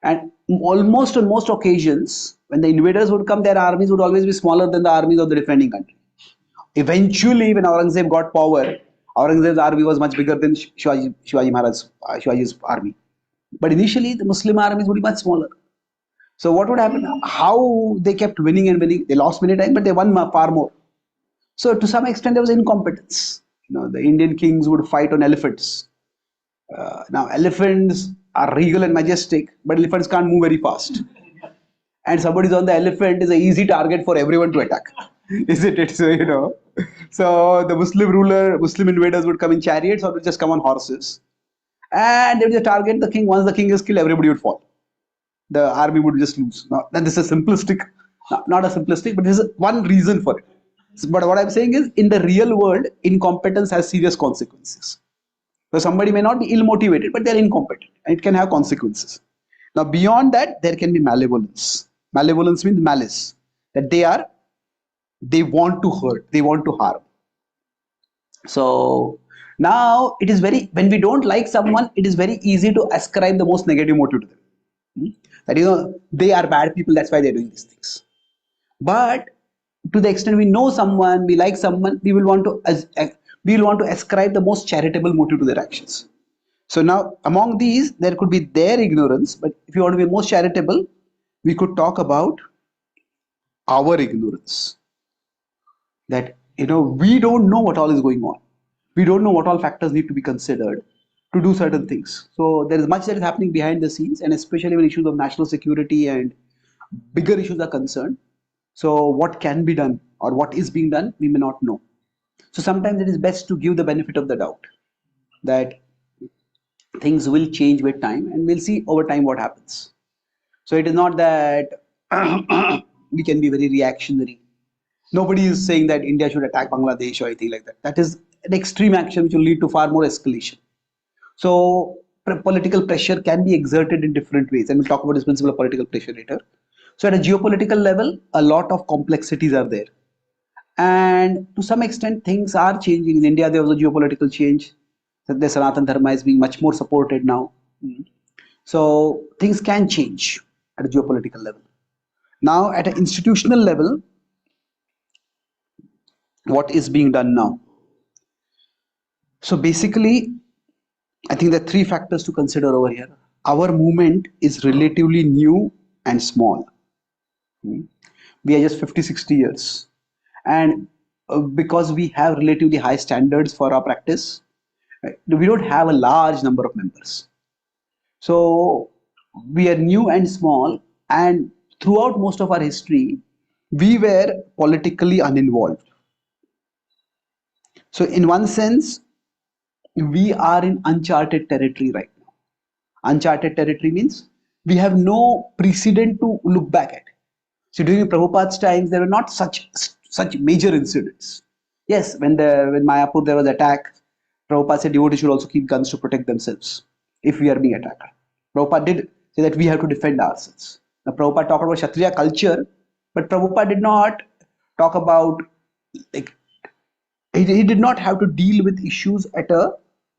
and almost on most occasions, when the invaders would come, their armies would always be smaller than the armies of the defending country. Eventually, when Aurangzeb got power, Aurangzeb's army was much bigger than Shivaji's army. But initially, the Muslim armies would be much smaller. So what would happen? How they kept winning and winning? They lost many times, but they won far more. So to some extent, there was incompetence. The Indian kings would fight on elephants. Now elephants are regal and majestic, but elephants can't move very fast. And somebody's on the elephant is an easy target for everyone to attack, isn't it? So so the Muslim invaders would come in chariots or would just come on horses, and they would just target the king. Once the king is killed, everybody would fall. The army would just lose. Now, then this is simplistic, not a simplistic, but this is one reason for it. But what I'm saying is, in the real world, incompetence has serious consequences. So somebody may not be ill-motivated, but they're incompetent, and it can have consequences. Now, beyond that, there can be malevolence. Malevolence means malice, that they want to hurt, they want to harm. So now it is when we don't like someone, it is very easy to ascribe the most negative motive to them. That they are bad people, that's why they're doing these things. But to the extent we know someone, we like someone, we will want to ascribe the most charitable motive to their actions. So now among these, there could be their ignorance, but if you want to be most charitable, we could talk about our ignorance. That we don't know what all is going on. We don't know what all factors need to be considered to do certain things. So there is much that is happening behind the scenes, and especially when issues of national security and bigger issues are concerned. So what can be done or what is being done, we may not know. So sometimes it is best to give the benefit of the doubt that things will change with time, and we'll see over time what happens. So it is not that we can be very reactionary. Nobody is saying that India should attack Bangladesh or anything like that. That is an extreme action which will lead to far more escalation. So political pressure can be exerted in different ways, and we'll talk about this principle of political pressure later. So at a geopolitical level, a lot of complexities are there. And to some extent, things are changing. In India, there was a geopolitical change. The Sanatan Dharma is being much more supported now. So things can change at a geopolitical level. Now, at an institutional level, what is being done now? So basically, I think there are three factors to consider over here. Our movement is relatively new and small. We are just 50, 60 years. And because we have relatively high standards for our practice, we don't have a large number of members. So we are new and small, and throughout most of our history, we were politically uninvolved. So in one sense, we are in uncharted territory right now. Uncharted territory means we have no precedent to look back at. So during Prabhupada's times, there were not such major incidents. Yes, when Mayapur there was attack, Prabhupada said devotees should also keep guns to protect themselves if we are being attacked. Prabhupada did say that we have to defend ourselves. Now Prabhupada talked about Kshatriya culture, but Prabhupada did not talk about, like, he did not have to deal with issues at a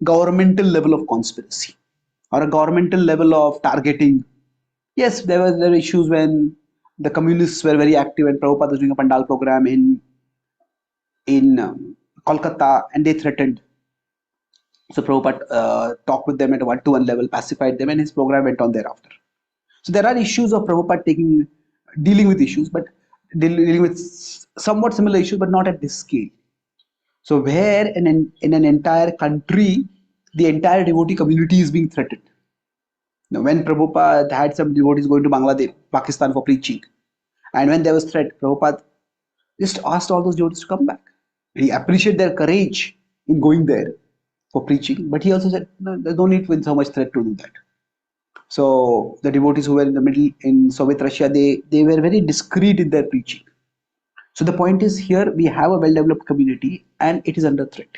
governmental level of conspiracy or a governmental level of targeting. Yes, there were issues when The communists were very active, and Prabhupada was doing a Pandal program in Kolkata, and they threatened. So Prabhupada talked with them at a one-to-one level, pacified them, and his program went on thereafter. So there are issues of Prabhupada dealing with issues, but dealing with somewhat similar issues, but not at this scale. So where in an entire country, the entire devotee community is being threatened. Now, when Prabhupada had some devotees going to Bangladesh, Pakistan for preaching, and when there was threat, Prabhupada just asked all those devotees to come back. He appreciated their courage in going there for preaching, but he also said, no, there's no need with so much threat to do that. So the devotees who were in the middle in Soviet Russia, they were very discreet in their preaching. So the point is here we have a well-developed community and it is under threat.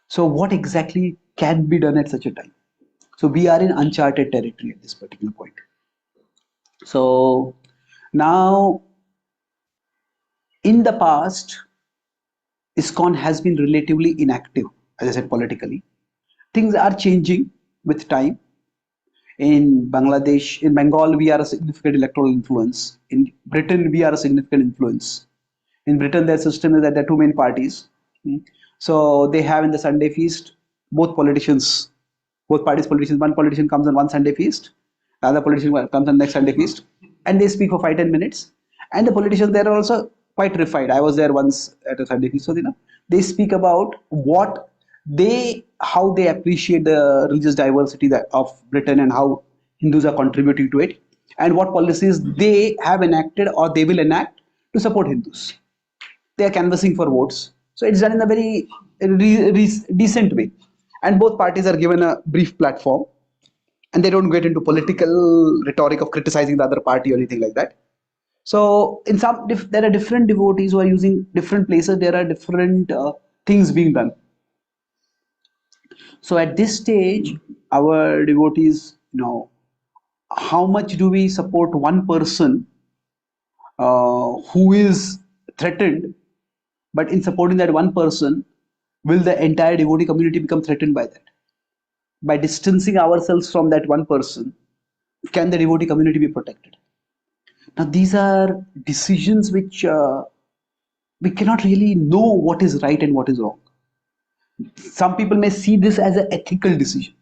So what exactly can be done at such a time? So we are in uncharted territory at this particular point. So now in the past, ISKCON has been relatively inactive, as I said, politically. Things are changing with time. In Bangladesh, in Bengal, we are a significant electoral influence. In Britain, we are a significant influence. In Britain, their system is that there are two main parties. So they have in the Sunday feast, both politicians, both parties politicians, one politician comes on one Sunday feast, the other politician comes on next Sunday feast, and they speak for 5-10 minutes. And the politicians there are also quite refined. I was there once at a Sunday feast, so they speak about how they appreciate the religious diversity of Britain and how Hindus are contributing to it, and what policies they have enacted or they will enact to support Hindus. They are canvassing for votes. So it's done in a very decent way. And both parties are given a brief platform and they don't get into political rhetoric of criticizing the other party or anything like that. So in there are different devotees who are using different places. There are different things being done. So at this stage, our devotees, how much do we support one person who is threatened, but in supporting that one person, will the entire devotee community become threatened by that? By distancing ourselves from that one person, can the devotee community be protected? Now, these are decisions which we cannot really know what is right and what is wrong. Some people may see this as an ethical decision.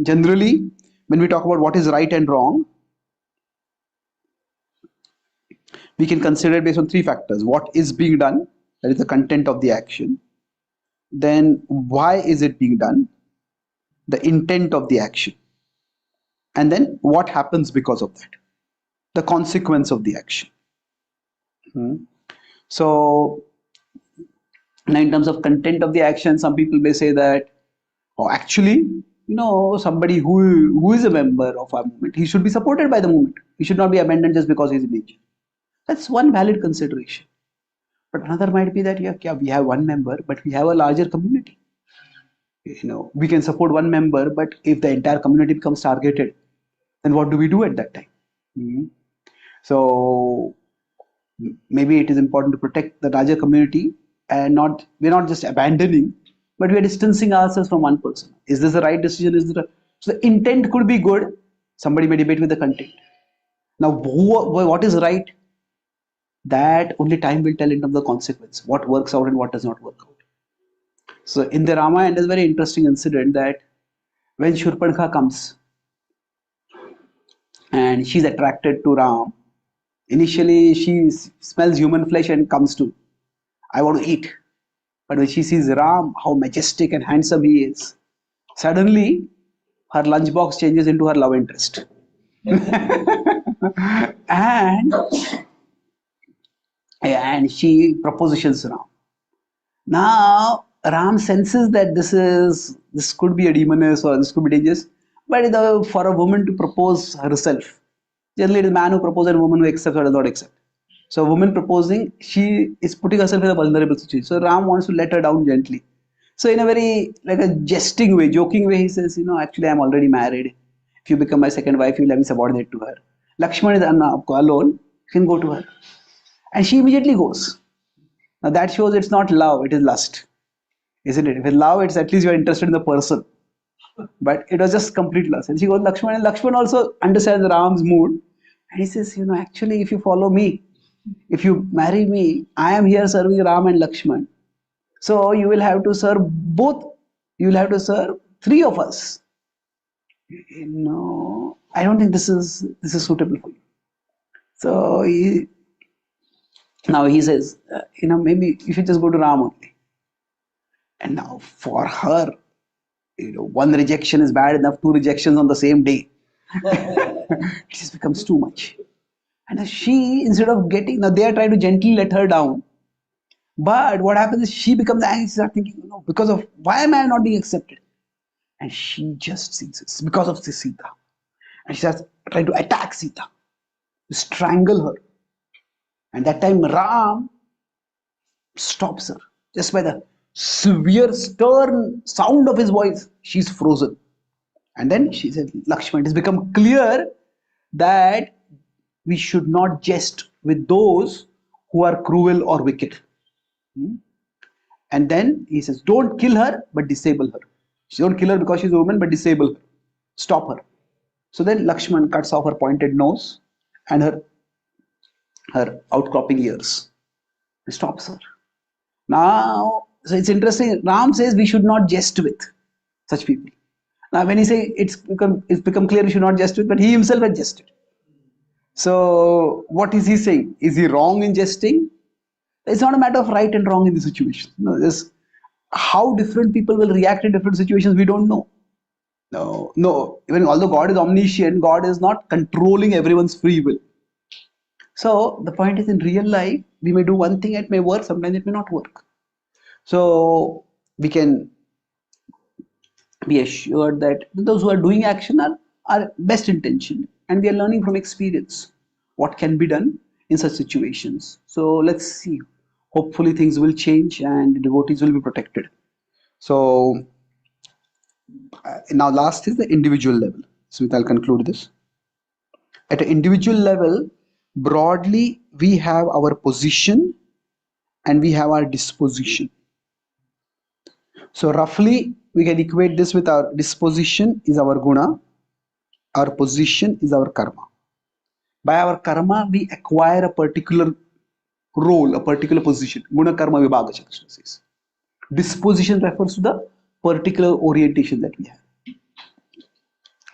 Generally, when we talk about what is right and wrong, we can consider it based on three factors. What is being done, that is the content of the action. Then why is it being done, the intent of the action. And then what happens because of that, the consequence of the action. So now in terms of content of the action, some people may say that, oh, actually, somebody who is a member of our movement, he should be supported by the movement. He should not be abandoned just because he's in nature. That's one valid consideration. But another might be that, yeah, we have one member, but we have a larger community. We can support one member, but if the entire community becomes targeted, then what do we do at that time? So maybe it is important to protect the larger community and we're not just abandoning, but we are distancing ourselves from one person. Is this the right decision? So the intent could be good. Somebody may debate with the content. Now, what is right? That only time will tell in terms of the consequence, what works out and what does not work out. So in the Ramayana, there's a very interesting incident that when Shurpanakha comes and she's attracted to Ram, initially she smells human flesh and comes to, I want to eat. But when she sees Ram, how majestic and handsome he is, suddenly her lunchbox changes into her love interest. and she propositions Ram. Now Ram senses that this could be a demoness or this could be dangerous, but for a woman to propose herself, generally it is a man who proposes and a woman who accepts or does not accept. So a woman proposing, she is putting herself in a vulnerable situation. So Ram wants to let her down gently. So in a very like a jesting way, joking way, he says, actually I'm already married. If you become my second wife, you'll have me subordinate to her. Lakshman is alone, you can go to her. And she immediately goes. Now that shows it's not love, it is lust. Isn't it? With love, it's at least you're interested in the person. But it was just complete lust. And she goes, Lakshman, and Lakshman also understands Ram's mood. And he says, actually, if you follow me, if you marry me, I am here serving Ram and Lakshman. So you will have to serve both. You will have to serve three of us. No, I don't think this is suitable for you. So now he says, maybe you should just go to Ram only. And now for her, one rejection is bad enough, two rejections on the same day. It just becomes too much. And she, instead of getting, now they are trying to gently let her down. But what happens is she becomes angry. She starts thinking, because of why am I not being accepted? And she just sees it's because of this Sita. And she starts trying to attack Sita, to strangle her. And that time Ram stops her just by the severe, stern sound of his voice. She's frozen. And then she said, Lakshman, it has become clear that we should not jest with those who are cruel or wicked. And then he says, don't kill her, but disable her. Don't kill her because she's a woman, but disable her. Stop her. So then Lakshman cuts off her pointed nose and her outcropping ears. He stops her. Now, so it's interesting. Ram says we should not jest with such people. Now, when he says it's become clear we should not jest with, but he himself had jested. So, what is he saying? Is he wrong in jesting? It's not a matter of right and wrong in the situation. It's how different people will react in different situations, we don't know. No. Even although God is omniscient, God is not controlling everyone's free will. So the point is, in real life, we may do one thing, it may work, sometimes it may not work. So we can be assured that those who are doing action are best intentioned, and we are learning from experience what can be done in such situations. So let's see. Hopefully things will change and devotees will be protected. So now last is the individual level. So I'll conclude this. At an individual level, broadly, we have our position and we have our disposition. So roughly, we can equate this with our disposition is our guna, our position is our karma. By our karma, we acquire a particular role, a particular position. Guna karma vibhaga Krishna says. Disposition refers to the particular orientation that we have.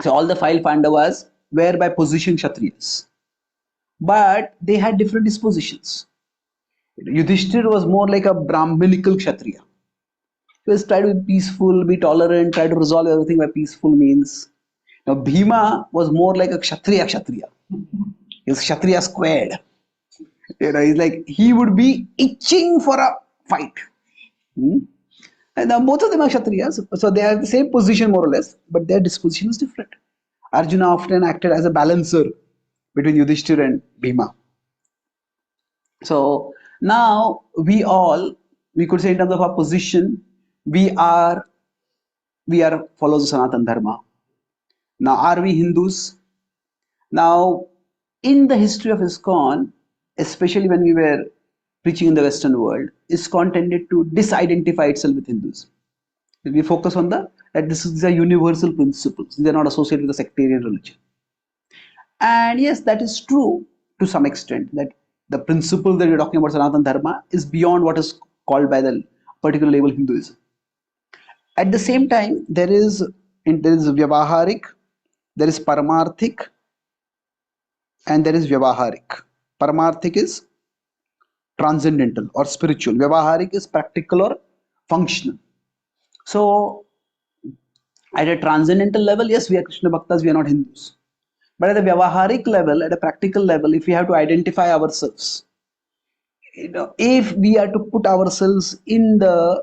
So all the 5 Pandavas were by position Kshatriyas, but they had different dispositions. Yudhishthir was more like a Brahminical Kshatriya. He was try to be peaceful, be tolerant, try to resolve everything by peaceful means. Now Bhima was more like a Kshatriya. He was Kshatriya squared. He's like, he would be itching for a fight. And now both of them are Kshatriyas, so they have the same position more or less, but their disposition is different. Arjuna often acted as a balancer between Yudhishthir and Bhima. So now we could say in terms of our position, we are followers of Sanatana Dharma. Now, are we Hindus? Now, in the history of ISKCON, especially when we were preaching in the Western world, ISKCON tended to disidentify itself with Hinduism. We focus on that these are universal principles. They are not associated with a sectarian religion. And yes, that is true to some extent, that the principle that we're talking about, Sanatana Dharma, is beyond what is called by the particular label Hinduism. At the same time, there is Vyavaharik, there is Paramarthik, and there is Vyavaharik. Paramarthik is transcendental or spiritual. Vyavaharik is practical or functional. So, at a transcendental level, yes, we are Krishna Bhaktas, we are not Hindus. But at the Vyavaharik level, at a practical level, if we have to identify ourselves, if we are to put ourselves in the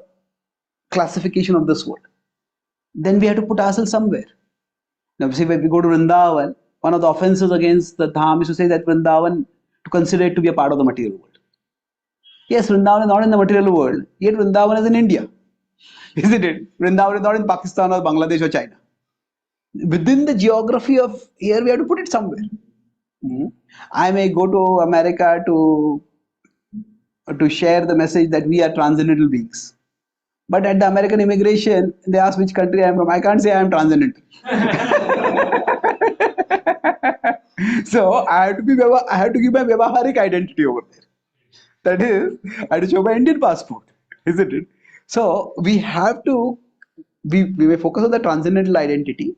classification of this world, then we have to put ourselves somewhere. Now, see, when we go to Vrindavan, one of the offenses against the Dham is to say that Vrindavan, to consider it to be a part of the material world. Yes, Vrindavan is not in the material world, yet Vrindavan is in India. Isn't it? Vrindavan is not in Pakistan or Bangladesh or China. Within the geography of here, we have to put it somewhere. I may go to America to share the message that we are transcendental beings. But at the American immigration, they ask which country I am from. I can't say I am transcendental. So I have to give my Vyavaharik identity over there. That is, I have to show my Indian passport, isn't it? So we may focus on the transcendental identity,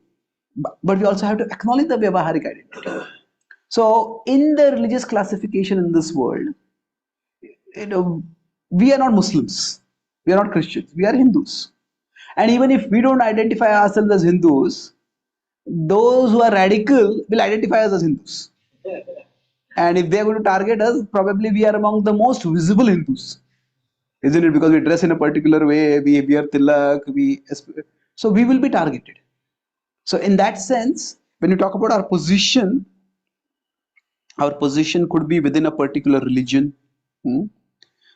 but we also have to acknowledge the Vyavaharik identity. So in the religious classification in this world, you know, we are not Muslims, we are not Christians, we are Hindus. And even if we don't identify ourselves as Hindus, those who are radical will identify us as Hindus. And if they are going to target us, probably we are among the most visible Hindus, isn't it? Because we dress in a particular way, we wear tilak, so we will be targeted. So in that sense, when you talk about our position could be within a particular religion. Hmm?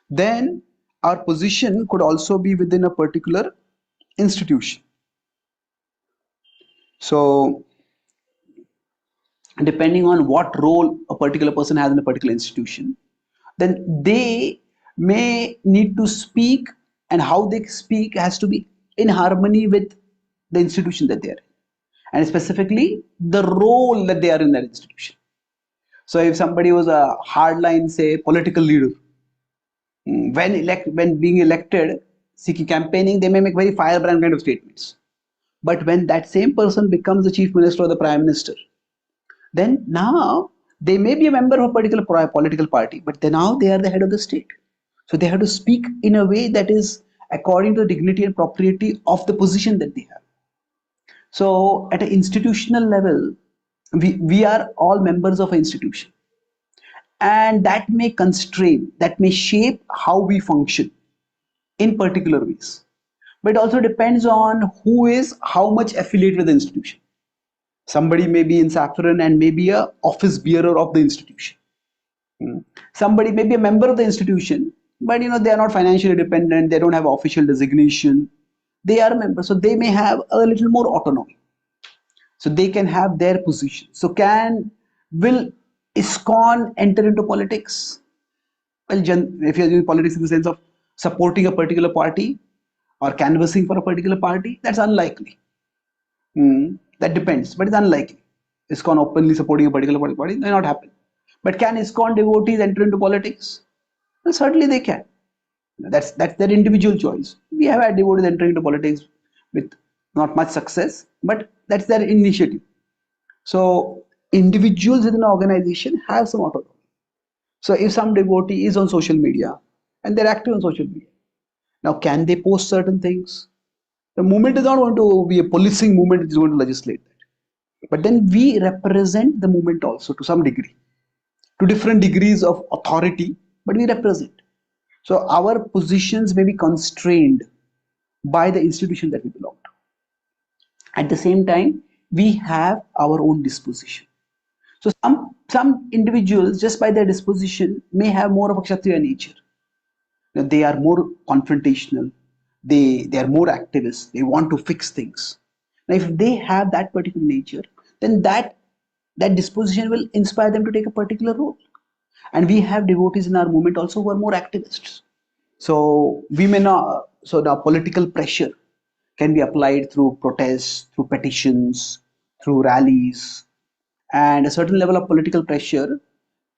Then our position could also be within a particular institution. So depending on what role a particular person has in a particular institution, then they may need to speak, and how they speak has to be in harmony with the institution that they are in, and specifically the role that they are in that institution. So if somebody was a hardline, say, political leader, when being elected, seeking campaigning, they may make very firebrand kind of statements. But when that same person becomes the chief minister or the prime minister, then now they may be a member of a particular political party, but then now they are the head of the state. So they have to speak in a way that is according to the dignity and propriety of the position that they have. So at an institutional level, we are all members of an institution, and that may constrain, that may shape how we function in particular ways. But it also depends on who is how much affiliated with the institution. Somebody may be in saffron and may be a office bearer of the institution. Somebody may be a member of the institution, but they are not financially dependent. They don't have official designation. They are members, so they may have a little more autonomy. So they can have their position. So will ISKCON enter into politics? Well, if you're doing politics in the sense of supporting a particular party or canvassing for a particular party, that's unlikely. That depends, but it's unlikely. ISKCON openly supporting a particular party may not happen. But can ISKCON devotees enter into politics? Well, certainly they can. That's their individual choice. We have had devotees entering into politics with not much success, but that's their initiative. So individuals within an organization have some autonomy. So if some devotee is on social media and they're active on social media, now can they post certain things? The movement is not going to be a policing movement, it's going to legislate that. But then we represent the movement also to some degree, to different degrees of authority, but we represent. So our positions may be constrained by the institution that we belong to. At the same time, we have our own disposition. So some individuals, just by their disposition, may have more of a Kshatriya nature. They are more confrontational. They are more activists. They want to fix things. Now, if they have that particular nature, then that disposition will inspire them to take a particular role. And we have devotees in our movement also who are more activists. So we may not. So the political pressure can be applied through protests, through petitions, through rallies, and a certain level of political pressure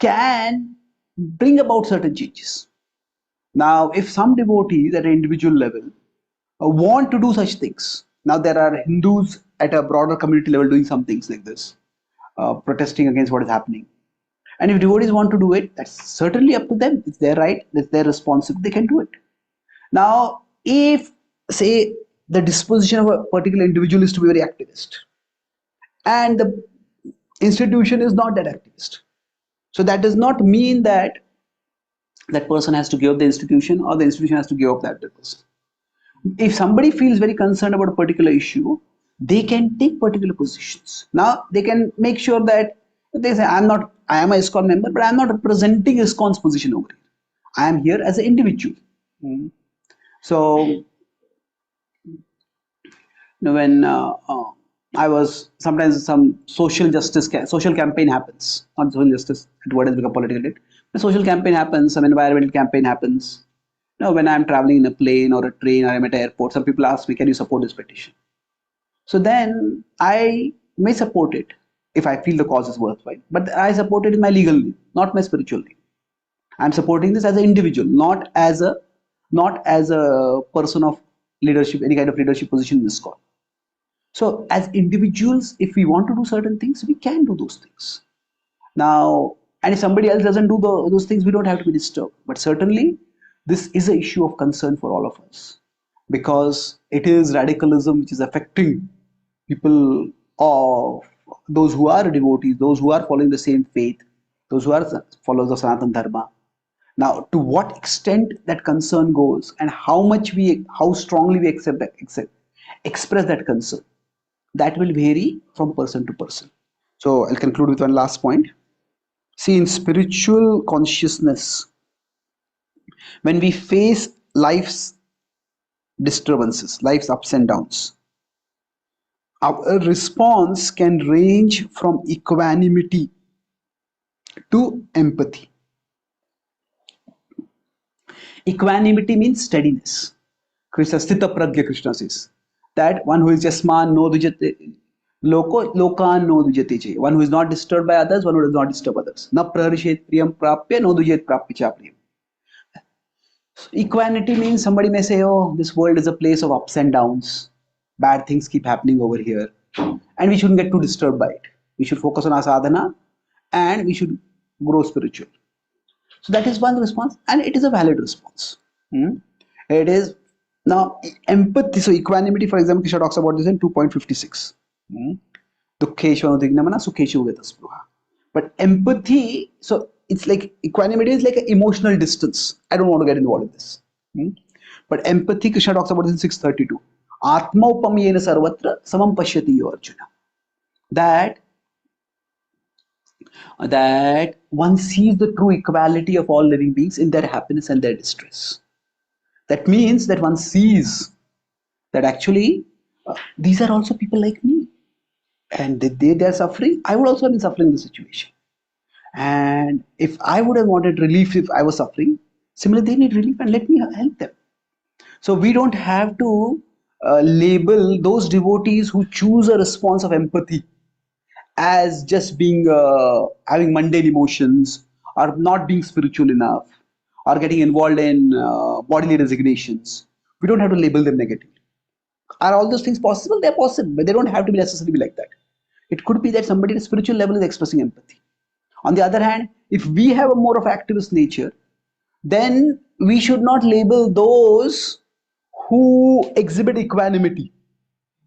can bring about certain changes. Now, if some devotees at an individual level want to do such things, now there are Hindus at a broader community level doing some things like this, protesting against what is happening. And if devotees want to do it, that's certainly up to them. It's their right, it's their responsibility, they can do it. Now, if, say, the disposition of a particular individual is to be very activist, and the institution is not that activist, so that does not mean that that person has to give up the institution or the institution has to give up that person. If somebody feels very concerned about a particular issue, they can take particular positions. Now they can make sure that they say, I am a ISKCON member, but I'm not representing ISKCON's position over here. I am here as an individual. So when I was sometimes some social campaign happens, not social justice, what has become political. A social campaign happens, some environmental campaign happens. When I'm traveling in a plane or a train or I'm at an airport, some people ask me, can you support this petition? So then I may support it if I feel the cause is worthwhile. But I support it in my legal name, not my spiritual name. I'm supporting this as an individual, not as a person of leadership, any kind of leadership position in this call. So as individuals, if we want to do certain things, we can do those things. Now, and if somebody else doesn't do those things, we don't have to be disturbed. But certainly, this is an issue of concern for all of us because it is radicalism which is affecting people of those who are devotees, those who are following the same faith, those who are followers of Sanatan Dharma. Now, to what extent that concern goes and how strongly we express that concern, that will vary from person to person. So I'll conclude with one last point. See, in spiritual consciousness, when we face life's disturbances, life's ups and downs, our response can range from equanimity to empathy. Equanimity means steadiness. Krishna Sthita Pragya Krishna says that one who is Jasman no dujate lokan no dujate. One who is not disturbed by others, one who does not disturb others. Na prarishet priyam prapya no dujet prapya cha priyam. Equanimity means somebody may say, oh, this world is a place of ups and downs. Bad things keep happening over here. And we shouldn't get too disturbed by it. We should focus on our sadhana and we should grow spiritual. So that is one response, and it is a valid response. It is now empathy. So equanimity, for example, Krishna talks about this in 2.56. But empathy, so it's like equanimity is like an emotional distance. I don't want to get involved in this. But empathy, Krishna talks about this in 632. Atma upamyena sarvatra samam pashyati Arjuna. That one sees the true equality of all living beings in their happiness and their distress. That means that one sees that actually these are also people like me, and they are suffering. I would also have been suffering in the situation. And if I would have wanted relief if I was suffering, similarly they need relief and let me help them. So we don't have to label those devotees who choose a response of empathy as just being having mundane emotions or not being spiritual enough or getting involved in bodily resignations. We don't have to label them negatively. Are all those things possible? They're possible, but they don't have to be necessarily be like that. It could be that somebody at a spiritual level is expressing empathy. On the other hand, if we have a more of activist nature, then we should not label those who exhibit equanimity.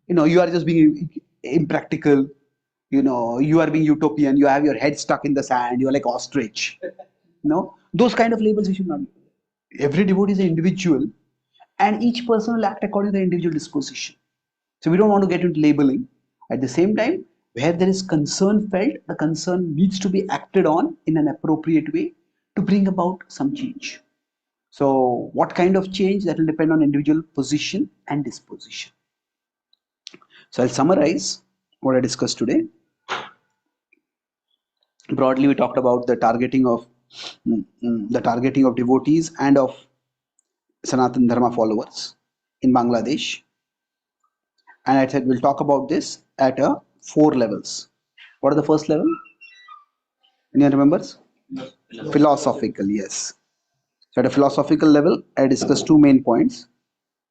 You are just being impractical. You are being utopian. You have your head stuck in the sand. You're like ostrich. Those kind of labels we should not. Every devotee is an individual, and each person will act according to the individual disposition. So we don't want to get into labeling. At the same time, where there is concern felt, the concern needs to be acted on in an appropriate way to bring about some change. So what kind of change? That will depend on individual position and disposition. So I'll summarize what I discussed today. Broadly, we talked about the targeting of devotees and of Sanatan Dharma followers in Bangladesh. And I said we'll talk about this at 4 levels. What are the first level? Anyone remembers? Philosophical, yes. So at a philosophical level, I discussed 2 main points.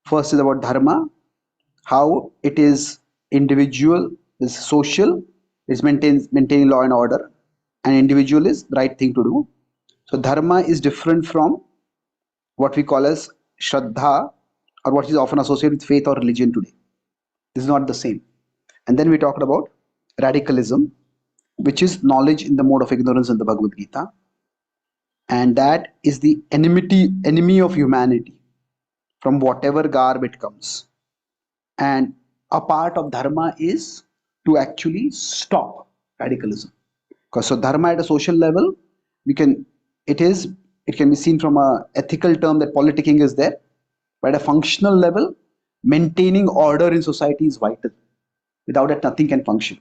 First is about dharma, how it is individual, is social, is maintaining law and order, and individual is the right thing to do. So dharma is different from what we call as shraddha, or what is often associated with faith or religion today. This is not the same. And then we talked about radicalism, which is knowledge in the mode of ignorance in the Bhagavad Gita. And that is the enemy of humanity from whatever garb it comes. And a part of dharma is to actually stop radicalism. Because so dharma at a social level, it can be seen from a ethical term that politicking is there, but at a functional level, maintaining order in society is vital. Without it, nothing can function.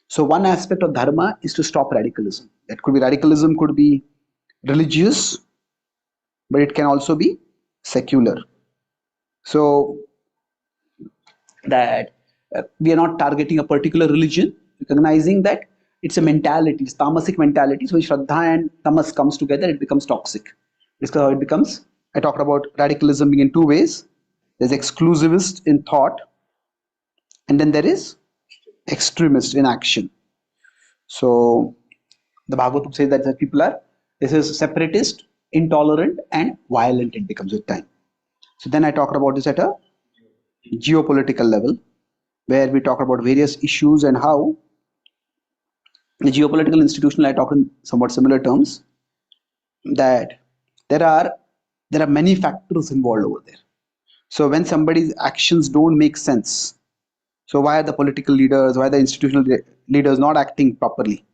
So one aspect of dharma is to stop radicalism. That could be radicalism, could be religious, but it can also be secular. So that we are not targeting a particular religion, recognizing that It's a mentality, it's tamasic mentality. So when Shraddha and Tamas comes together, it becomes toxic. This is how it becomes. I talked about radicalism being in two ways. There's exclusivist in thought, and then there is extremist in action. So the Bhagavatam says that the people are, this is separatist, intolerant, and violent. It becomes with time. So then I talked about this at a geopolitical level, where we talk about various issues and how the geopolitical institutional, I talk in somewhat similar terms, that there are there are many factors involved over there. So when somebody's actions don't make sense, so why are the political leaders, why are the institutional leaders not acting properly?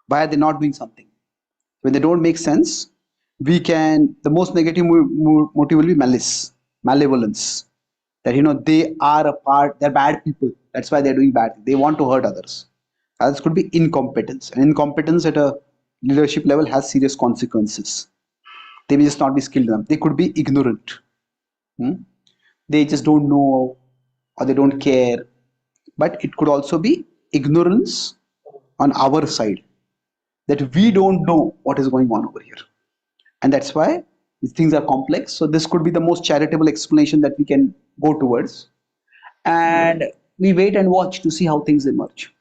Why are they not doing something? When they don't make sense, we can, the most negative motive will be malice, malevolence. That they are a part, they're bad people. That's why they're doing bad. They want to hurt others. Others could be incompetence. And incompetence at a leadership level has serious consequences. They may just not be skilled enough. They could be ignorant. Hmm? They just don't know or they don't care. But it could also be ignorance on our side, that we don't know what is going on over here. And that's why these things are complex. So this could be the most charitable explanation that we can go towards. And we wait and watch to see how things emerge.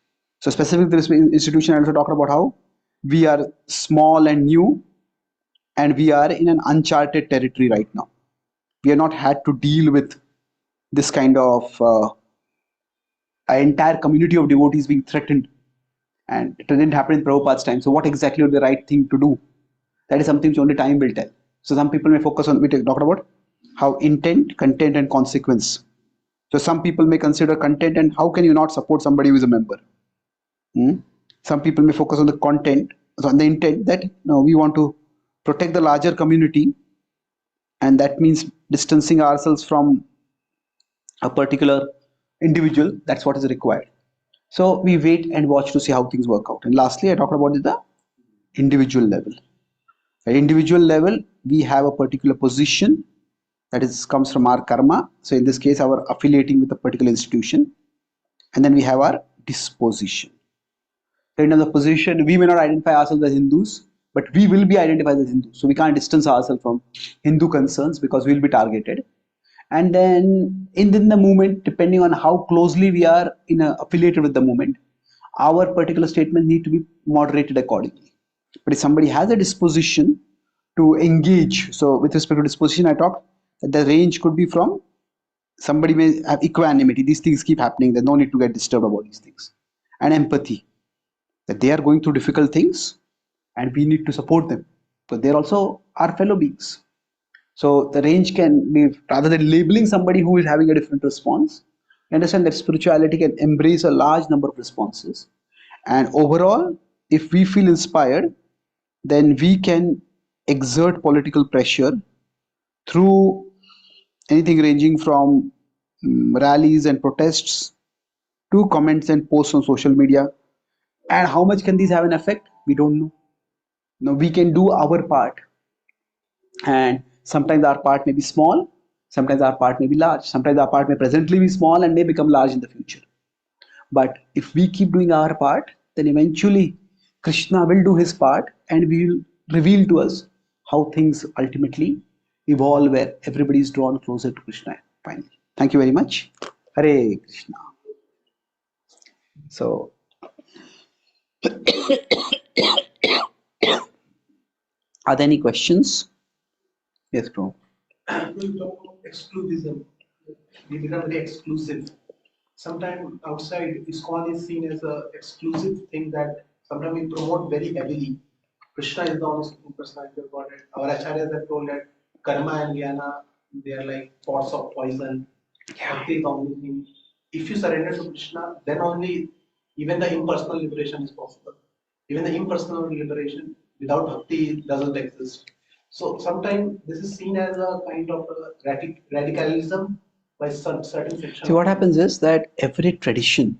So specific to this institution, I also talked about how we are small and new, and we are in an uncharted territory right now. We have not had to deal with this kind of an entire community of devotees being threatened, and it didn't happen in Prabhupada's time. So what exactly would be the right thing to do? That is something which only time will tell. So some people may focus on, we talked about how intent, content, and consequence. So some people may consider content and how can you not support somebody who is a member. Some people may focus on the content, so on the intent, that no, we want to protect the larger community, and that means distancing ourselves from a particular individual. That's what is required. So we wait and watch to see how things work out. And lastly, I talked about the individual level. At individual level, we have a particular position that is comes from our karma. So in this case, our affiliating with a particular institution, and then we have our disposition. So in terms of position, we may not identify ourselves as Hindus, but we will be identified as Hindus. So we can't distance ourselves from Hindu concerns because we'll be targeted. And then in the movement, depending on how closely we are affiliated with the movement, our particular statement need to be moderated accordingly. But if somebody has a disposition to engage, so with respect to disposition, I talked that the range could be from somebody may have equanimity, these things keep happening, there's no need to get disturbed about these things, and empathy, that they are going through difficult things and we need to support them because they're also our fellow beings. So the range can be, rather than labeling somebody who is having a different response, understand that spirituality can embrace a large number of responses. And overall, if we feel inspired, then we can exert political pressure through anything ranging from rallies and protests to comments and posts on social media. And how much can these have an effect? We don't know. No, we can do our part, and sometimes our part may be small, sometimes our part may be large, sometimes our part may presently be small and may become large in the future. But if we keep doing our part, then eventually Krishna will do his part and will reveal to us how things ultimately evolve, where everybody is drawn closer to Krishna finally. Thank you very much. Hare Krishna. So are there any questions? Yes, bro. We talk about exclusivism. We become very exclusive. Sometimes outside ISKCON is seen as a exclusive thing that sometimes we promote very heavily. Krishna is the only supreme personality of Godhead. Our acharyas have told that karma and jnana, they are like pots of poison. Bhakti is the only thing. If you surrender to Krishna, then only even the impersonal liberation is possible. Even the impersonal liberation without bhakti doesn't exist. So sometimes this is seen as a kind of a radicalism by some certain section. See, what happens is that every tradition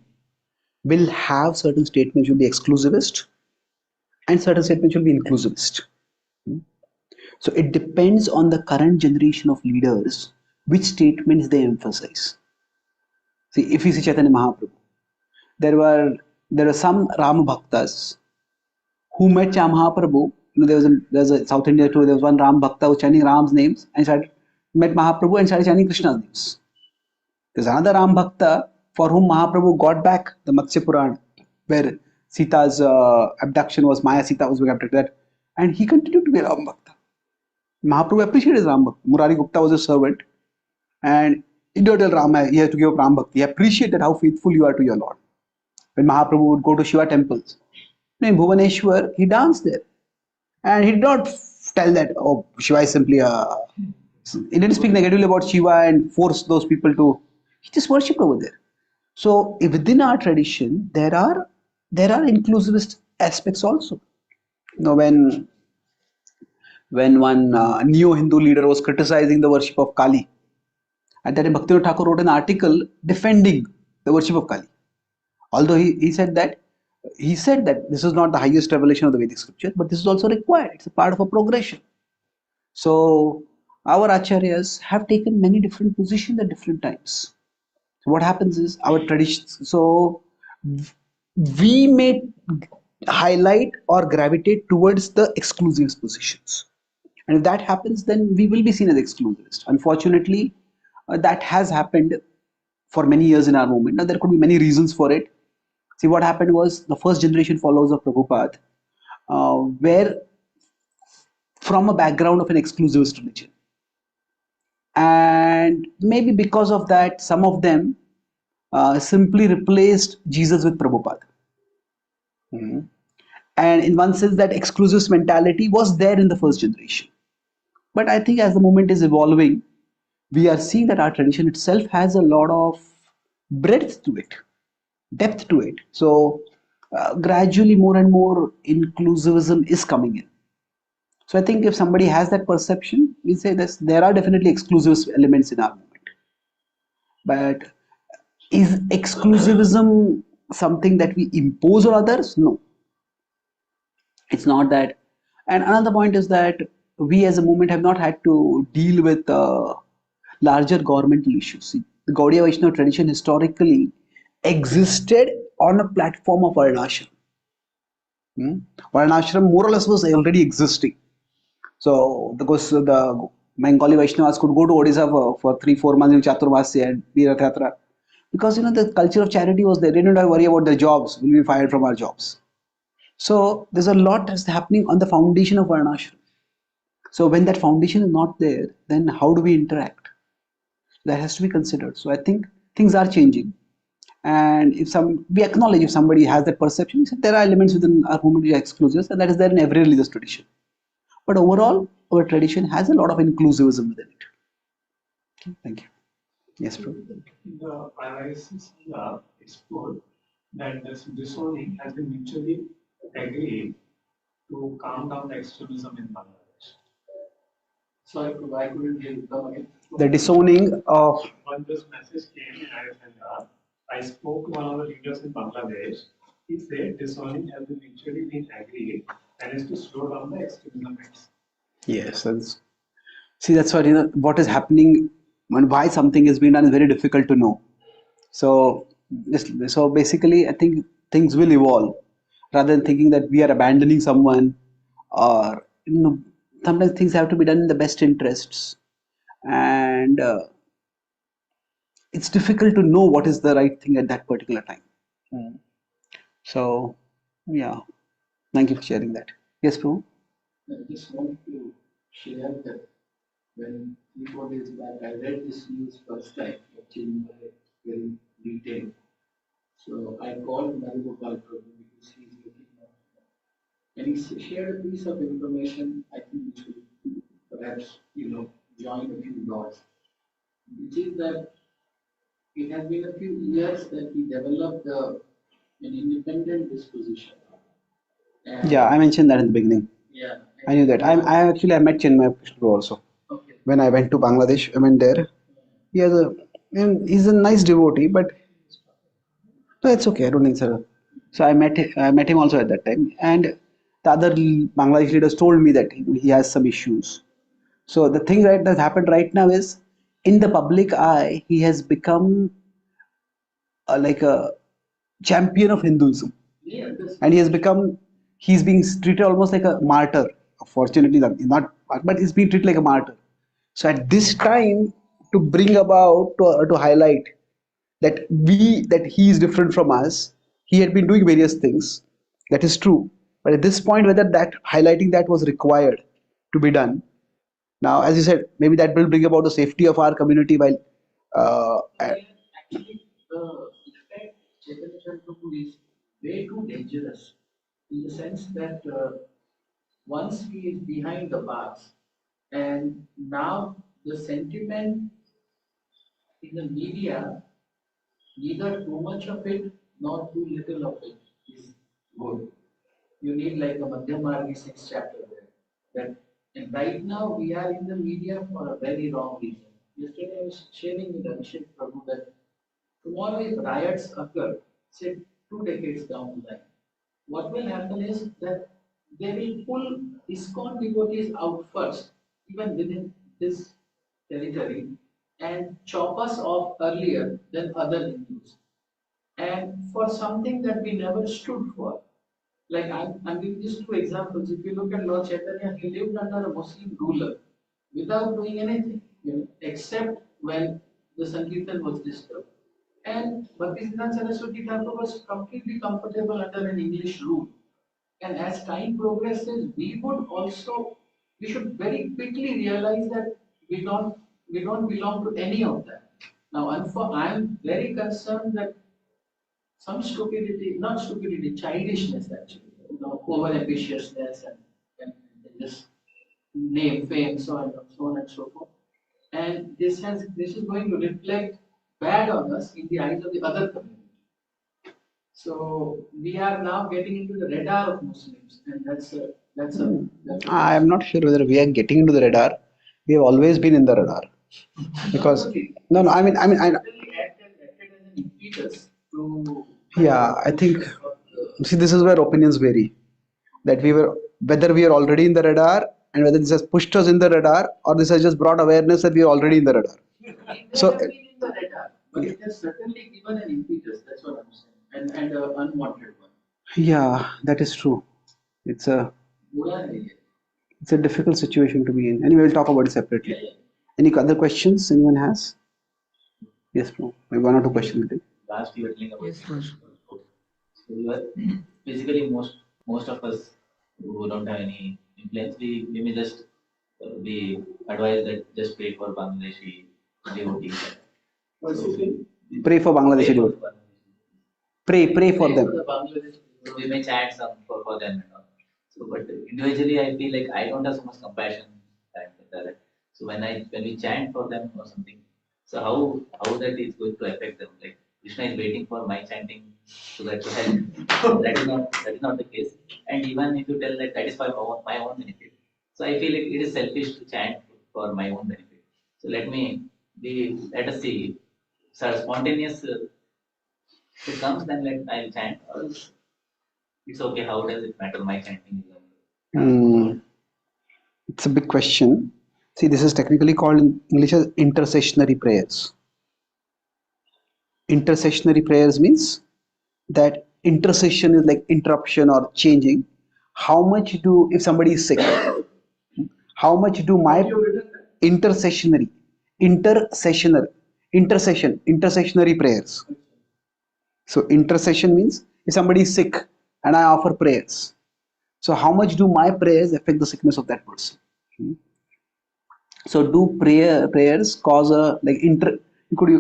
will have certain statements will be exclusivist and certain statements will be inclusivist. So it depends on the current generation of leaders which statements they emphasize. See, if you see Chaitanya Mahaprabhu, there were some Rama Bhaktas who met Mahaprabhu. There's a South India tour. There was one Ram Bhakta who was chanting Ram's names and started met Mahaprabhu and started chanting Krishna's names. There's another Ram Bhakta for whom Mahaprabhu got back the Matsya Puran, where Sita's abduction was Maya Sita was being abducted, and he continued to be a Ram Bhakta. Mahaprabhu appreciated his Ram Bhakta. Murari Gupta was a servant, and he did tell Rama he has to give up Ram Bhakti. He appreciated how faithful you are to your Lord. When Mahaprabhu would go to Shiva temples, in Bhubaneswar, he danced there. And he did not tell that, oh, Shiva is simply a. He didn't speak negatively about Shiva and force those people to. He just worshipped over there. So within our tradition, there are inclusivist aspects also. When one neo-Hindu leader was criticizing the worship of Kali, at that time Bhaktivinoda Thakur wrote an article defending the worship of Kali. Although he said that this is not the highest revelation of the Vedic scripture, but this is also required. It's a part of a progression. So our acharyas have taken many different positions at different times. So what happens is our traditions. So we may highlight or gravitate towards the exclusivist positions, and if that happens, then we will be seen as exclusivist. Unfortunately, that has happened for many years in our movement. Now there could be many reasons for it. See, what happened was the first generation followers of Prabhupada were from a background of an exclusivist religion. And maybe because of that, some of them simply replaced Jesus with Prabhupada. Mhm. And in one sense, that exclusivist mentality was there in the first generation. But I think as the movement is evolving, we are seeing that our tradition itself has a lot of breadth to it, depth to it. So gradually, more and more inclusivism is coming in. So I think if somebody has that perception, we say this: there are definitely exclusive elements in our movement. But is exclusivism something that we impose on others? No, it's not that. And another point is that we as a movement have not had to deal with larger governmental issues. See, the Gaudiya Vaishnava tradition historically existed on a platform of Varnashram. Hmm? Varnashram more or less was already existing. So the Bengali Vaishnavas could go to Odisha for 3-4 months in Chaturmasya and be Rath Yatra. Because the culture of charity was there. They didn't have to worry about their jobs. Will be fired from our jobs. So there's a lot that's happening on the foundation of Varnashram. So when that foundation is not there, then how do we interact? That has to be considered. So I think things are changing. And if we acknowledge if somebody has that perception, there are elements within our movement which are exclusive, and that is there in every religious tradition. But overall, our tradition has a lot of inclusivism within it. Okay, thank you. Yes, bro. The analysis explored that this disowning has been mutually agreed to calm down the extremism in Bangladesh. So why couldn't they come again? The disowning of. When this message came in ISNR, I spoke to one of the leaders in Bangladesh. He said disowning has been mutually been agreed and is to slow down the extremism rates. Yes, see, that's what is happening and why something is being done is very difficult to know. So, so basically, I think things will evolve rather than thinking that we are abandoning someone, or sometimes things have to be done in the best interests, and it's difficult to know what is the right thing at that particular time. Mm. So, yeah, thank you for sharing that. Yes, Prabhu? I just want to share that when 3-4 days back I read this news first time, actually very detailed. So I called Narigopal Prabhu because he's looking at it. And he shared a piece of information I think we should perhaps, join a few dots, which is that it has been a few years that he developed an independent disposition. And Yeah, I mentioned that in the beginning. yeah, I knew that. I met Chinmay Prabhu also. okay. When I went to Bangladesh, I went there. He has a, and he's a nice devotee, but no, it's okay. I don't think so. So I met him also at that time, and the other Bangladesh leaders told me that he has some issues. So the thing that has happened right now is, in the public eye, he has become like a champion of Hinduism, Yeah, and he has become he's being treated almost like a martyr. Fortunately, not, but he's being treated like a martyr. So at this time, to bring about to highlight that he is different from us, he had been doing various things. That is true. But at this point, whether that highlighting that was required to be done. Now, as you said, maybe that will bring about the safety of our community while Actually, the effect Chaitanya Charan is way too dangerous in the sense that once he is behind the bars, and now the sentiment in the media, neither too much of it nor too little of it is good. You need like a Madhyamargi 6 chapter there. That, and right now we are in the media for a very wrong reason. Yesterday I was sharing with Abhishek Prabhu that tomorrow if riots occur, say 2 decades down the line, what will happen is that they will pull ISKCON devotees out first, even within this territory, and chop us off earlier than other Hindus. And for something that we never stood for. Like I'm giving just 2 examples. If you look at Lord Chaitanya, he lived under a Muslim ruler without doing anything, except when the Sankirtan was disturbed. And Bhaktisiddhanta Saraswati Thakur was completely comfortable under an English rule. And as time progresses, we should very quickly realize that we don't belong to any of that. Now, I'm very concerned that some stupidity, not stupidity, childishness actually, over ambitiousness and just name, fame, so on and so forth. And this is going to reflect bad on us in the eyes of the other community. So we are now getting into the radar of Muslims, and that's a I am not sure whether we are getting into the radar. We have always been in the radar because no, no. I certainly acted as an impetus to yeah. I push think us up the. see this is where opinions vary. That we were whether we are already in the radar and whether this has pushed us in the radar or this has just brought awareness that we are already in the radar. It may So have been in the radar, but it has certainly given an impetus. That's what I'm saying, and an unwanted one. yeah, that is true. It's a बुरा है ये. it's a difficult situation to be in. Anyway, we'll talk about it separately. Yeah. Any other questions anyone has? Yes, bro. Maybe one or two questions. Last you were telling about Yes, Raj. so you are basically most of us who don't have any influence, we may just be advised that just pray for Bangladeshi devotees. So, Pray for Bangladeshi pray for devotees. Bangladeshi. Pray for Pray them. for the Bangladesh. So we may chant some for them and all. So, but individually, I feel like I don't have so much compassion. That. So when we chant for them or something, so how that is going to affect them? Like Krishna is waiting for my chanting so that to help. That is not the case. And even if you tell that that is for my own benefit, so I feel like it is selfish to chant for my own benefit. So let us see. So spontaneous. If it comes, then I'll chant. Or else it's okay. How does it matter? My chanting is Hmm, it's a big question. See, this is technically called in English as intercessionary prayers. Intercessionary prayers means that intercession is like interruption or changing. How much do if somebody is sick? How much do my intercessionary, intercessionary, intercessionary prayers? So intercession means if somebody is sick and I offer prayers. So how much do my prayers affect the sickness of that person? So do prayers cause a like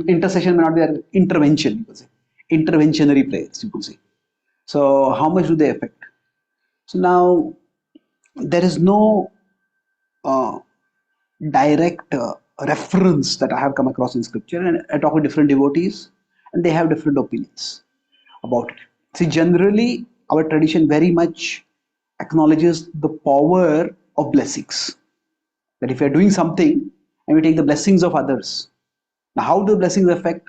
intercession may not be an intervention, you could say. Interventionary prayers, you could say. So how much do they affect? So now there is no uh, direct reference that I have come across in scripture, and I talk with different devotees, and they have different opinions about it. See, generally, our tradition very much acknowledges the power of blessings. That if we are doing something and we take the blessings of others, now how do blessings affect?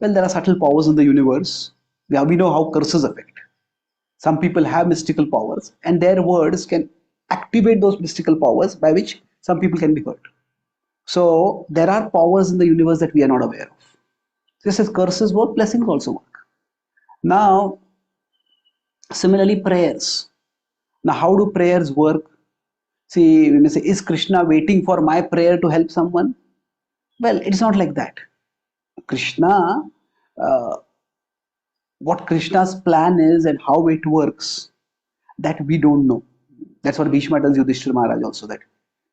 Well, there are subtle powers in the universe. We know how curses affect. Some people have mystical powers, and their words can activate those mystical powers by which some people can be hurt. So there are powers in the universe that we are not aware of. Just as curses work, blessings also work. Now, similarly, prayers. Now, how do prayers work? See, we may say, is Krishna waiting for my prayer to help someone? Well, it's not like that. Krishna, uh, what Krishna's plan is and how it works, that we don't know. That's what Bhishma tells Yudhishthira Maharaj also, that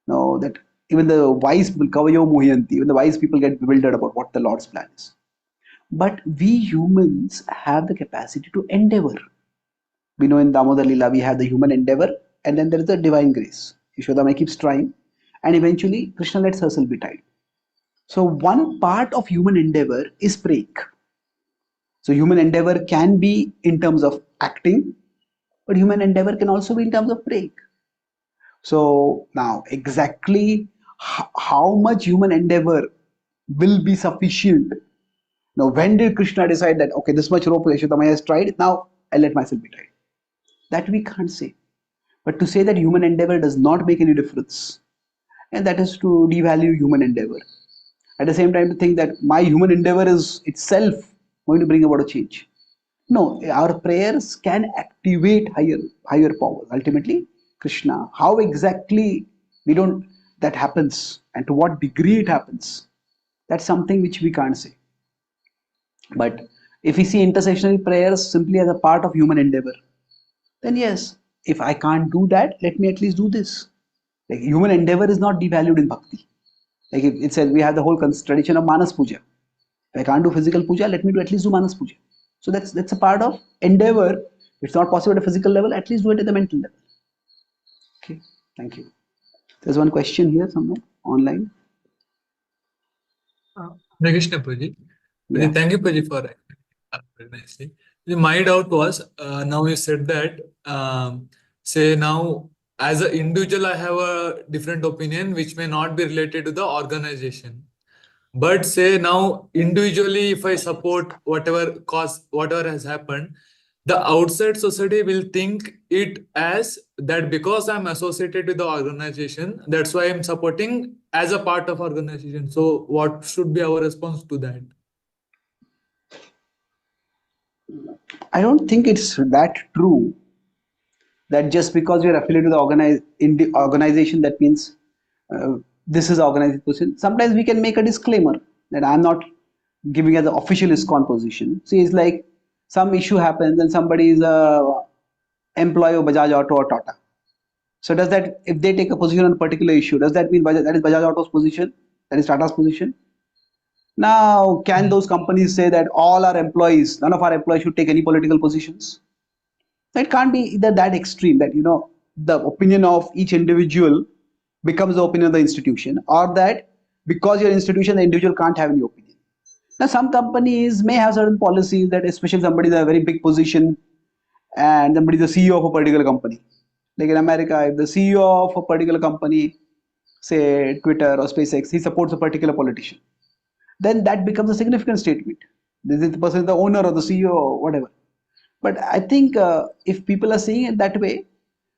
no, that even the wise people, Kavayo Muhyanti, even the wise people get bewildered about what the Lord's plan is. But we humans have the capacity to endeavor. We know in Damodar Lila we have the human endeavor, and then there is the divine grace. Yashodama keeps trying, and eventually Krishna lets herself be tied. So one part of human endeavor is praying. So human endeavor can be in terms of acting, but human endeavor can also be in terms of praying. So now exactly how much human endeavor will be sufficient? Now, when did Krishna decide that okay, this much rope Yashodama has tried, now I'll let myself be tied? That we can't say. But to say that human endeavor does not make any difference, and that is to devalue human endeavor. At the same time, to think that my human endeavor is itself going to bring about a change. No, our prayers can activate higher powers. Ultimately, Krishna. How exactly we don't that happens, and to what degree it happens, that's something which we can't say. But if we see intersectional prayers simply as a part of human endeavor, then yes, if I can't do that, let me at least do this. Like human endeavor is not devalued in bhakti. Like it says, we have the whole tradition of Manas Puja. If I can't do physical puja, let me do at least do Manas Puja. So that's a part of endeavor. If it's not possible at a physical level, at least do it at the mental level. Okay, thank you. There's one question here somewhere online. Hare Krishna, Puji. Yeah. Thank you, Puji, for very nicely. My doubt was now you said that say now as an individual I have a different opinion which may not be related to the organization. But say now individually if I support whatever cause whatever has happened, the outside society will think it as that because I'm associated with the organization, that's why I'm supporting as a part of organization. So what should be our response to that? I don't think it's that true that just because you're affiliated with the organization, that means this is organized position. Sometimes we can make a disclaimer that I'm not giving as an official ISKCON position. See, it's like some issue happens and somebody is a employee of Bajaj Auto or Tata. So does that, if they take a position on a particular issue, does that mean that is Bajaj Auto's position? That is Tata's position? Now, can those companies say that all our employees, none of our employees should take any political positions? It can't be either that extreme that the opinion of each individual becomes the opinion of the institution, or that because you're an institution, the individual can't have any opinion. Now, some companies may have certain policies that, especially somebody in a very big position and somebody is the CEO of a particular company. Like in America, if the CEO of a particular company, say Twitter or SpaceX, he supports a particular politician, then that becomes a significant statement. This is the person, the owner or the CEO or whatever. But I think if people are seeing it that way,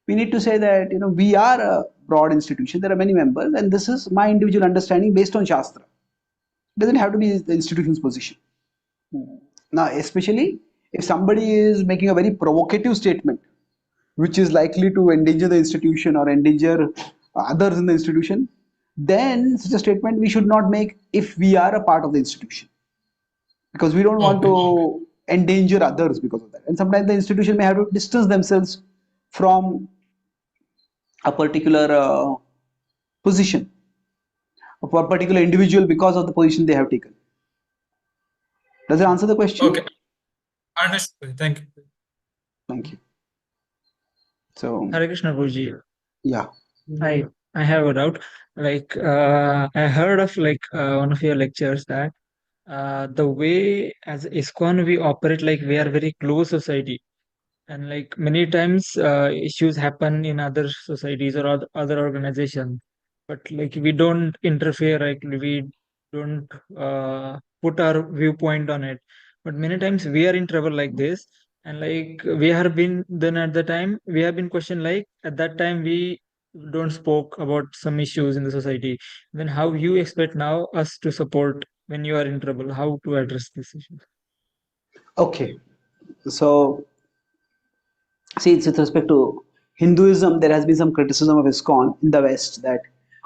we need to say that we are a broad institution. There are many members, and this is my individual understanding based on Shastra. It doesn't have to be the institution's position. Now, especially if somebody is making a very provocative statement, which is likely to endanger the institution or endanger others in the institution, then such a statement we should not make if we are a part of the institution, because we don't want Okay. to endanger others because of that. And sometimes the institution may have to distance themselves from a particular position of a particular individual because of the position they have taken. Does it answer the question? Okay. Understood. Thank you. Thank you. So, Hare Krishna Guruji. yeah. I have a doubt. Like I heard of one of your lectures that the way as ISKCON we operate, like we are very close society, and like many times issues happen in other societies or other organizations, but like we don't interfere, like we don't put our viewpoint on it. But many times we are in trouble like this, and like we have been then at the time we have been questioned, like at that time we don't spoke about some issues in the society. Then how you expect now us to support when you are in trouble, how to address this issue? Okay. So, see, it's with respect to Hinduism, there has been some criticism of ISKCON in the West that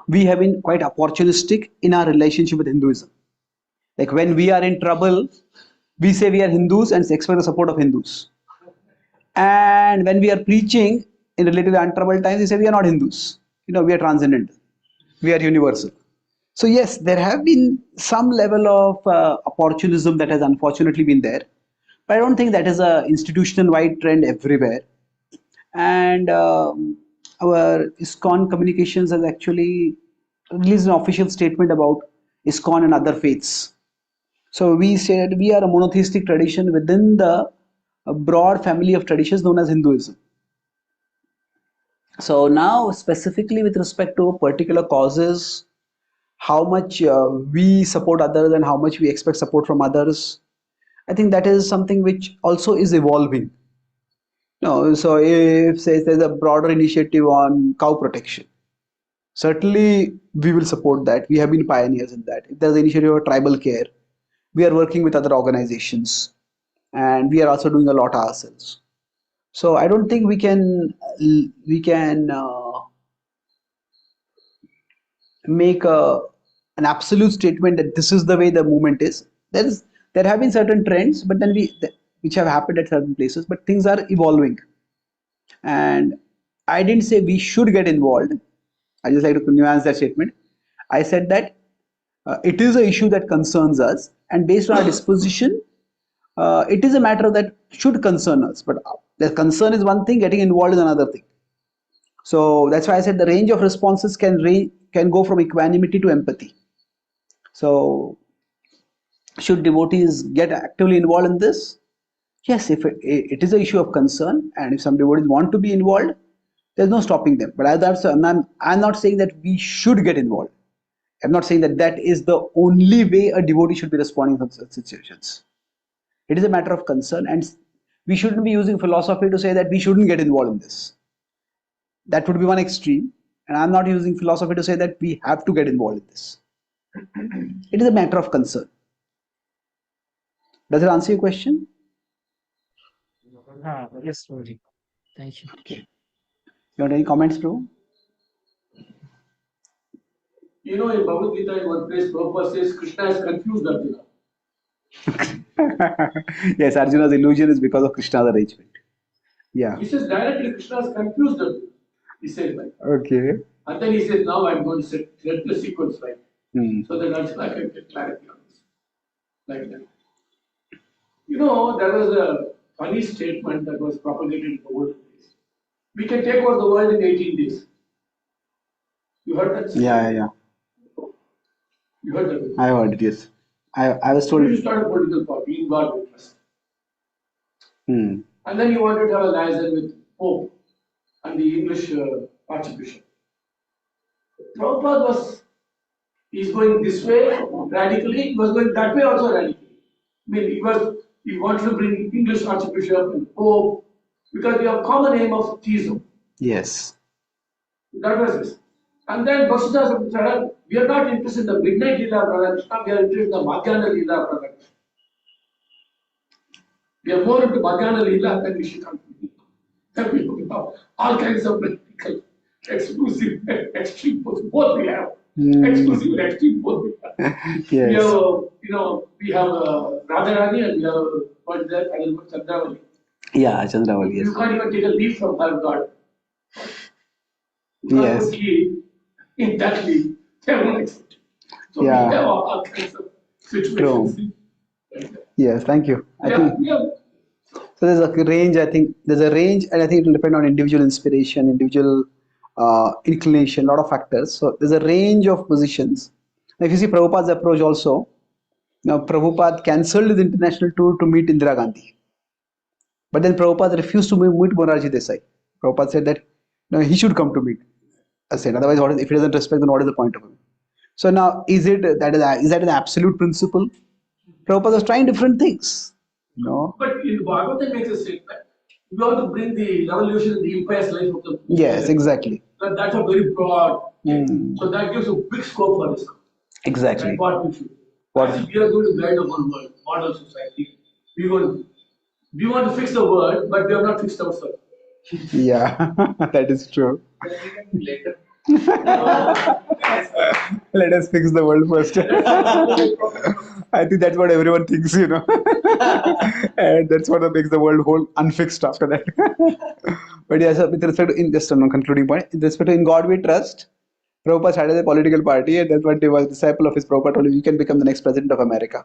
we have been quite opportunistic in our relationship with Hinduism. Like when we are in trouble, we say we are Hindus and expect the support of Hindus. And when we are preaching in relatively untroubled times, we say we are not Hindus. We are transcendent. We are universal. So yes, there have been some level of opportunism that has unfortunately been there, but I don't think that is a institutional wide trend everywhere. And our ISKCON communications has actually released an official statement about ISKCON and other faiths. So we said we are a monotheistic tradition within the broad family of traditions known as Hinduism. So now specifically with respect to particular causes, how much we support others and how much we expect support from others, I think that is something which also is evolving. No, so if say there's a broader initiative on cow protection, certainly we will support that. We have been pioneers in that. If there's an initiative of tribal care, we are working with other organizations, and we are also doing a lot ourselves. So I don't think we can make an absolute statement that this is the way the movement is. There have been certain trends, but then which have happened at certain places, but things are evolving. And I didn't say we should get involved. I just like to nuance that statement. I said that it is an issue that concerns us, and based on our disposition, it is a matter that should concern us. But the concern is one thing, getting involved is another thing. So that's why I said the range of responses can go from equanimity to empathy. So should devotees get actively involved in this? Yes, if it is an issue of concern, and if some devotees want to be involved, there's no stopping them. But I'm not saying that we should get involved. I'm not saying that that is the only way a devotee should be responding to such situations. It is a matter of concern, and we shouldn't be using philosophy to say that we shouldn't get involved in this. That would be one extreme, and I'm not using philosophy to say that we have to get involved in this. It is a matter of concern. Does it answer your question? Yes, Rohit. Thank you. Okay. You want any comments, bro? In Bhagavad Gita, in one place, Prabhupada says Krishna has confused Arjuna. Yes, Arjuna's illusion is because of Krishna's arrangement. Yeah. He says directly Krishna has confused Arjuna. He says like. Okay. And then he says, now I'm going to set the sequence right. So that Arjuna can get clarity on this. Like that. There was a funny statement that was propagated in the world. We can take over the world in 18 days. You heard that? Yeah. You heard that? I heard it, yes. I was told. You start a political party, in God we trust. And then you wanted to have a liaison with Pope and the English Archbishop. Prabhupada he's going this way radically, he was going that way also radically. I mean, he wanted to bring English Archbishop and Pope because we have common aim of theism. Yes. That was this. And then Vasudha Charan, we are not interested in the midnight Leela of Radha Krishna, we are interested in the Madhyana Leela of Radha Krishna. We are more into Madhyana Leela than Nishikant. We have all kinds of political, exclusive, extreme, both we have. Exclusive and extreme, both we have. Yes. We have Radharani and we have what is that? Chandravali. Yeah, Chandravali, yes. You can't even take a leaf from her God. Yes. In that leaf, they won't accept it. So we have all kinds of situations. True. Yes, thank you. I think so. There's a range. I think there's a range, and I think it will depend on individual inspiration, individual inclination, a lot of factors. So there's a range of positions. Now, if you see Prabhupada's approach also, now Prabhupada cancelled his international tour to meet Indira Gandhi, but then Prabhupada refused to meet Morarji Desai. Prabhupada said that he should come to meet us. Otherwise, if he doesn't respect, then what is the point of him? So now, is that an absolute principle? Prabhupada was trying different things. No. But in Bhagavatam makes a statement. You have to bring the revolution in the impious life of the people. Yes, exactly. That's a very broad. So that gives a big scope for this. Exactly. And what we should do. We are going to guide the one world, model society. We want to fix the world, but we have not fixed ourselves. Yeah, that is true. Later. Let us fix the world first. I think that's what everyone thinks. And that's what makes the world whole unfixed after that. But yeah, so with respect to, in just a concluding point, with respect to in God we trust, Prabhupada started a political party, and that's what he was disciple of his Prabhupada told him, you can become the next president of America.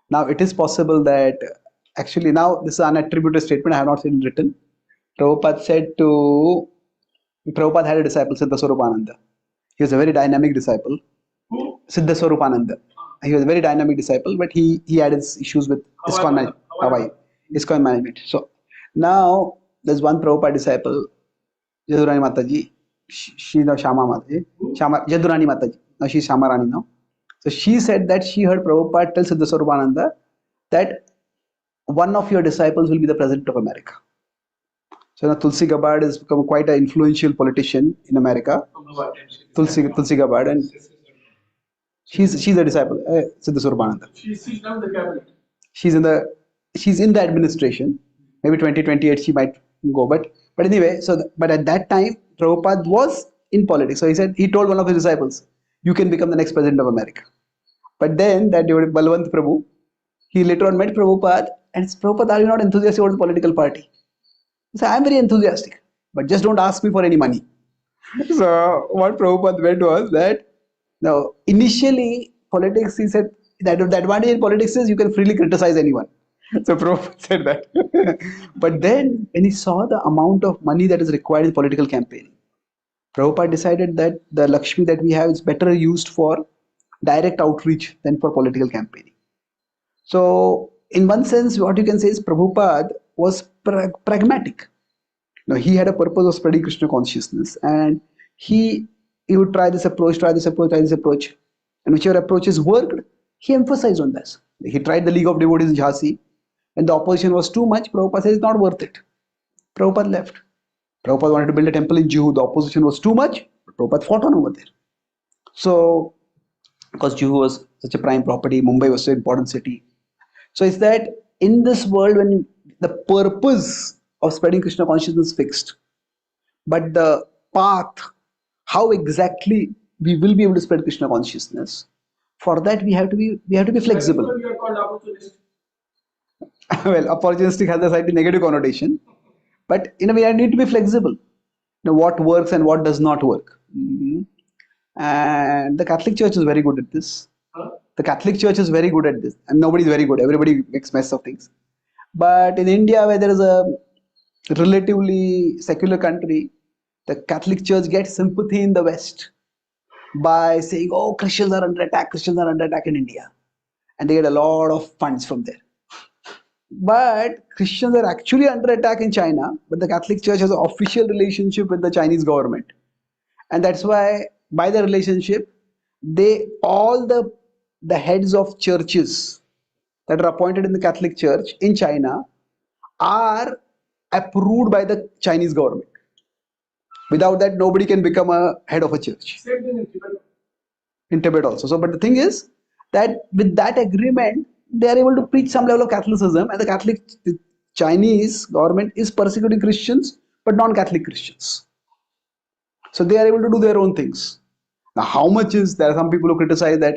Now it is possible that actually now this is an unattributed statement, I have not seen it written. Prabhupada said to Prabhupada had a disciple, Siddha Swarupananda. He was a very dynamic disciple. Who? Siddha Swarupananda. He was a very dynamic disciple, but he had his issues with ISKCON management. Hawaii. ISKCON management. So now there's one Prabhupada disciple, Jadurani Mataji. She's now Shama Mataji. Jadurani Mataji. Now she's Shama Rani now. So she said that she heard Prabhupada tell Siddha Swarupananda that one of your disciples will be the president of America. So now Tulsi Gabbard has become quite an influential politician in America. Tulsi Gabbard, and she's a disciple, Siddha Swarupananda. She's now the cabinet. She's in the administration. Maybe 2028 she might go, but anyway. But at that time Prabhupada was in politics. So he told one of his disciples, "You can become the next president of America." But then that Balwant Prabhu, he later on met Prabhupada, and Prabhupada, are you not enthusiastic about the political party? He said, I'm very enthusiastic, but just don't ask me for any money. So what Prabhupada meant was that now initially politics, he said that the advantage in politics is you can freely criticize anyone. So Prabhupada said that. But then when he saw the amount of money that is required in political campaigning, Prabhupada decided that the Lakshmi that we have is better used for direct outreach than for political campaigning. So in one sense, what you can say is Prabhupada was pragmatic. Now he had a purpose of spreading Krishna consciousness, and he would try this approach, try this approach, try this approach, and whichever approaches worked, he emphasized on this. He tried the League of Devotees in Jhansi. When the opposition was too much, Prabhupada said it's not worth it. Prabhupada left. Prabhupada wanted to build a temple in Juhu. The opposition was too much, but Prabhupada fought on over there. So, because Juhu was such a prime property, Mumbai was such an important city. So it's that in this world, when the purpose of spreading Krishna consciousness is fixed, but the path, how exactly we will be able to spread Krishna consciousness, for that we have to be flexible. You are called opportunist. Well, opportunistic has a slightly negative connotation, but in a way, I need to be flexible. What works and what does not work. And the Catholic Church is very good at this. The Catholic Church is very good at this, and nobody's very good. Everybody makes mess of things. But in India, where there is a relatively secular country, the Catholic Church gets sympathy in the West by saying, "Oh, Christians are under attack. Christians are under attack in India," and they get a lot of funds from there. But Christians are actually under attack in China, but the Catholic Church has an official relationship with the Chinese government. And that's why by the relationship, all the heads of churches that are appointed in the Catholic Church in China are approved by the Chinese government. Without that, nobody can become a head of a church. Same thing in Tibet. In Tibet also. So, but the thing is that with that agreement, they are able to preach some level of Catholicism, and the Chinese government is persecuting Christians, but non-Catholic Christians. So they are able to do their own things. Now, how much is there? Are some people who criticize that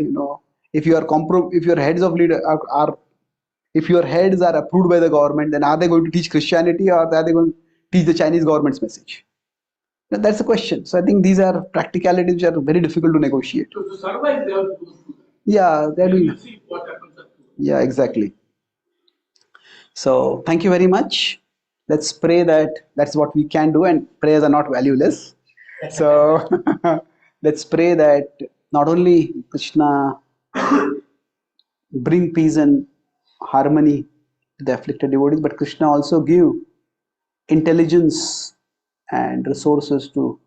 if your heads of leader if your heads are approved by the government, then are they going to teach Christianity, or are they going to teach the Chinese government's message? Now, that's the question. So I think these are practicalities which are very difficult to negotiate. So to survive, they have to go through that. Yeah, they're doing that. See what happens afterwards. Yeah, exactly. So thank you very much. Let's pray that that's what we can do, and prayers are not valueless. So let's pray that not only Krishna bring peace and harmony to the afflicted devotees, but Krishna also give intelligence and resources to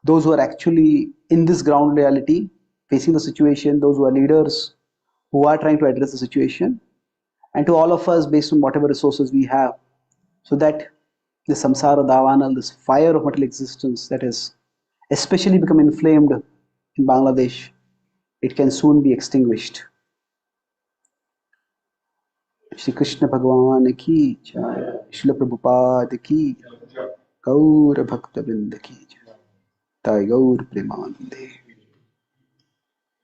those who are actually in this ground reality, facing the situation, those who are leaders who are trying to address the situation, and to all of us based on whatever resources we have, so that the samsara davanal, this fire of material existence that has especially become inflamed in Bangladesh, it can soon be extinguished. Shri Krishna Bhagavan ki jai, Srila Prabhupada ki गौर भक्त वृंद की जय। ताई गौर प्रेमानंदे।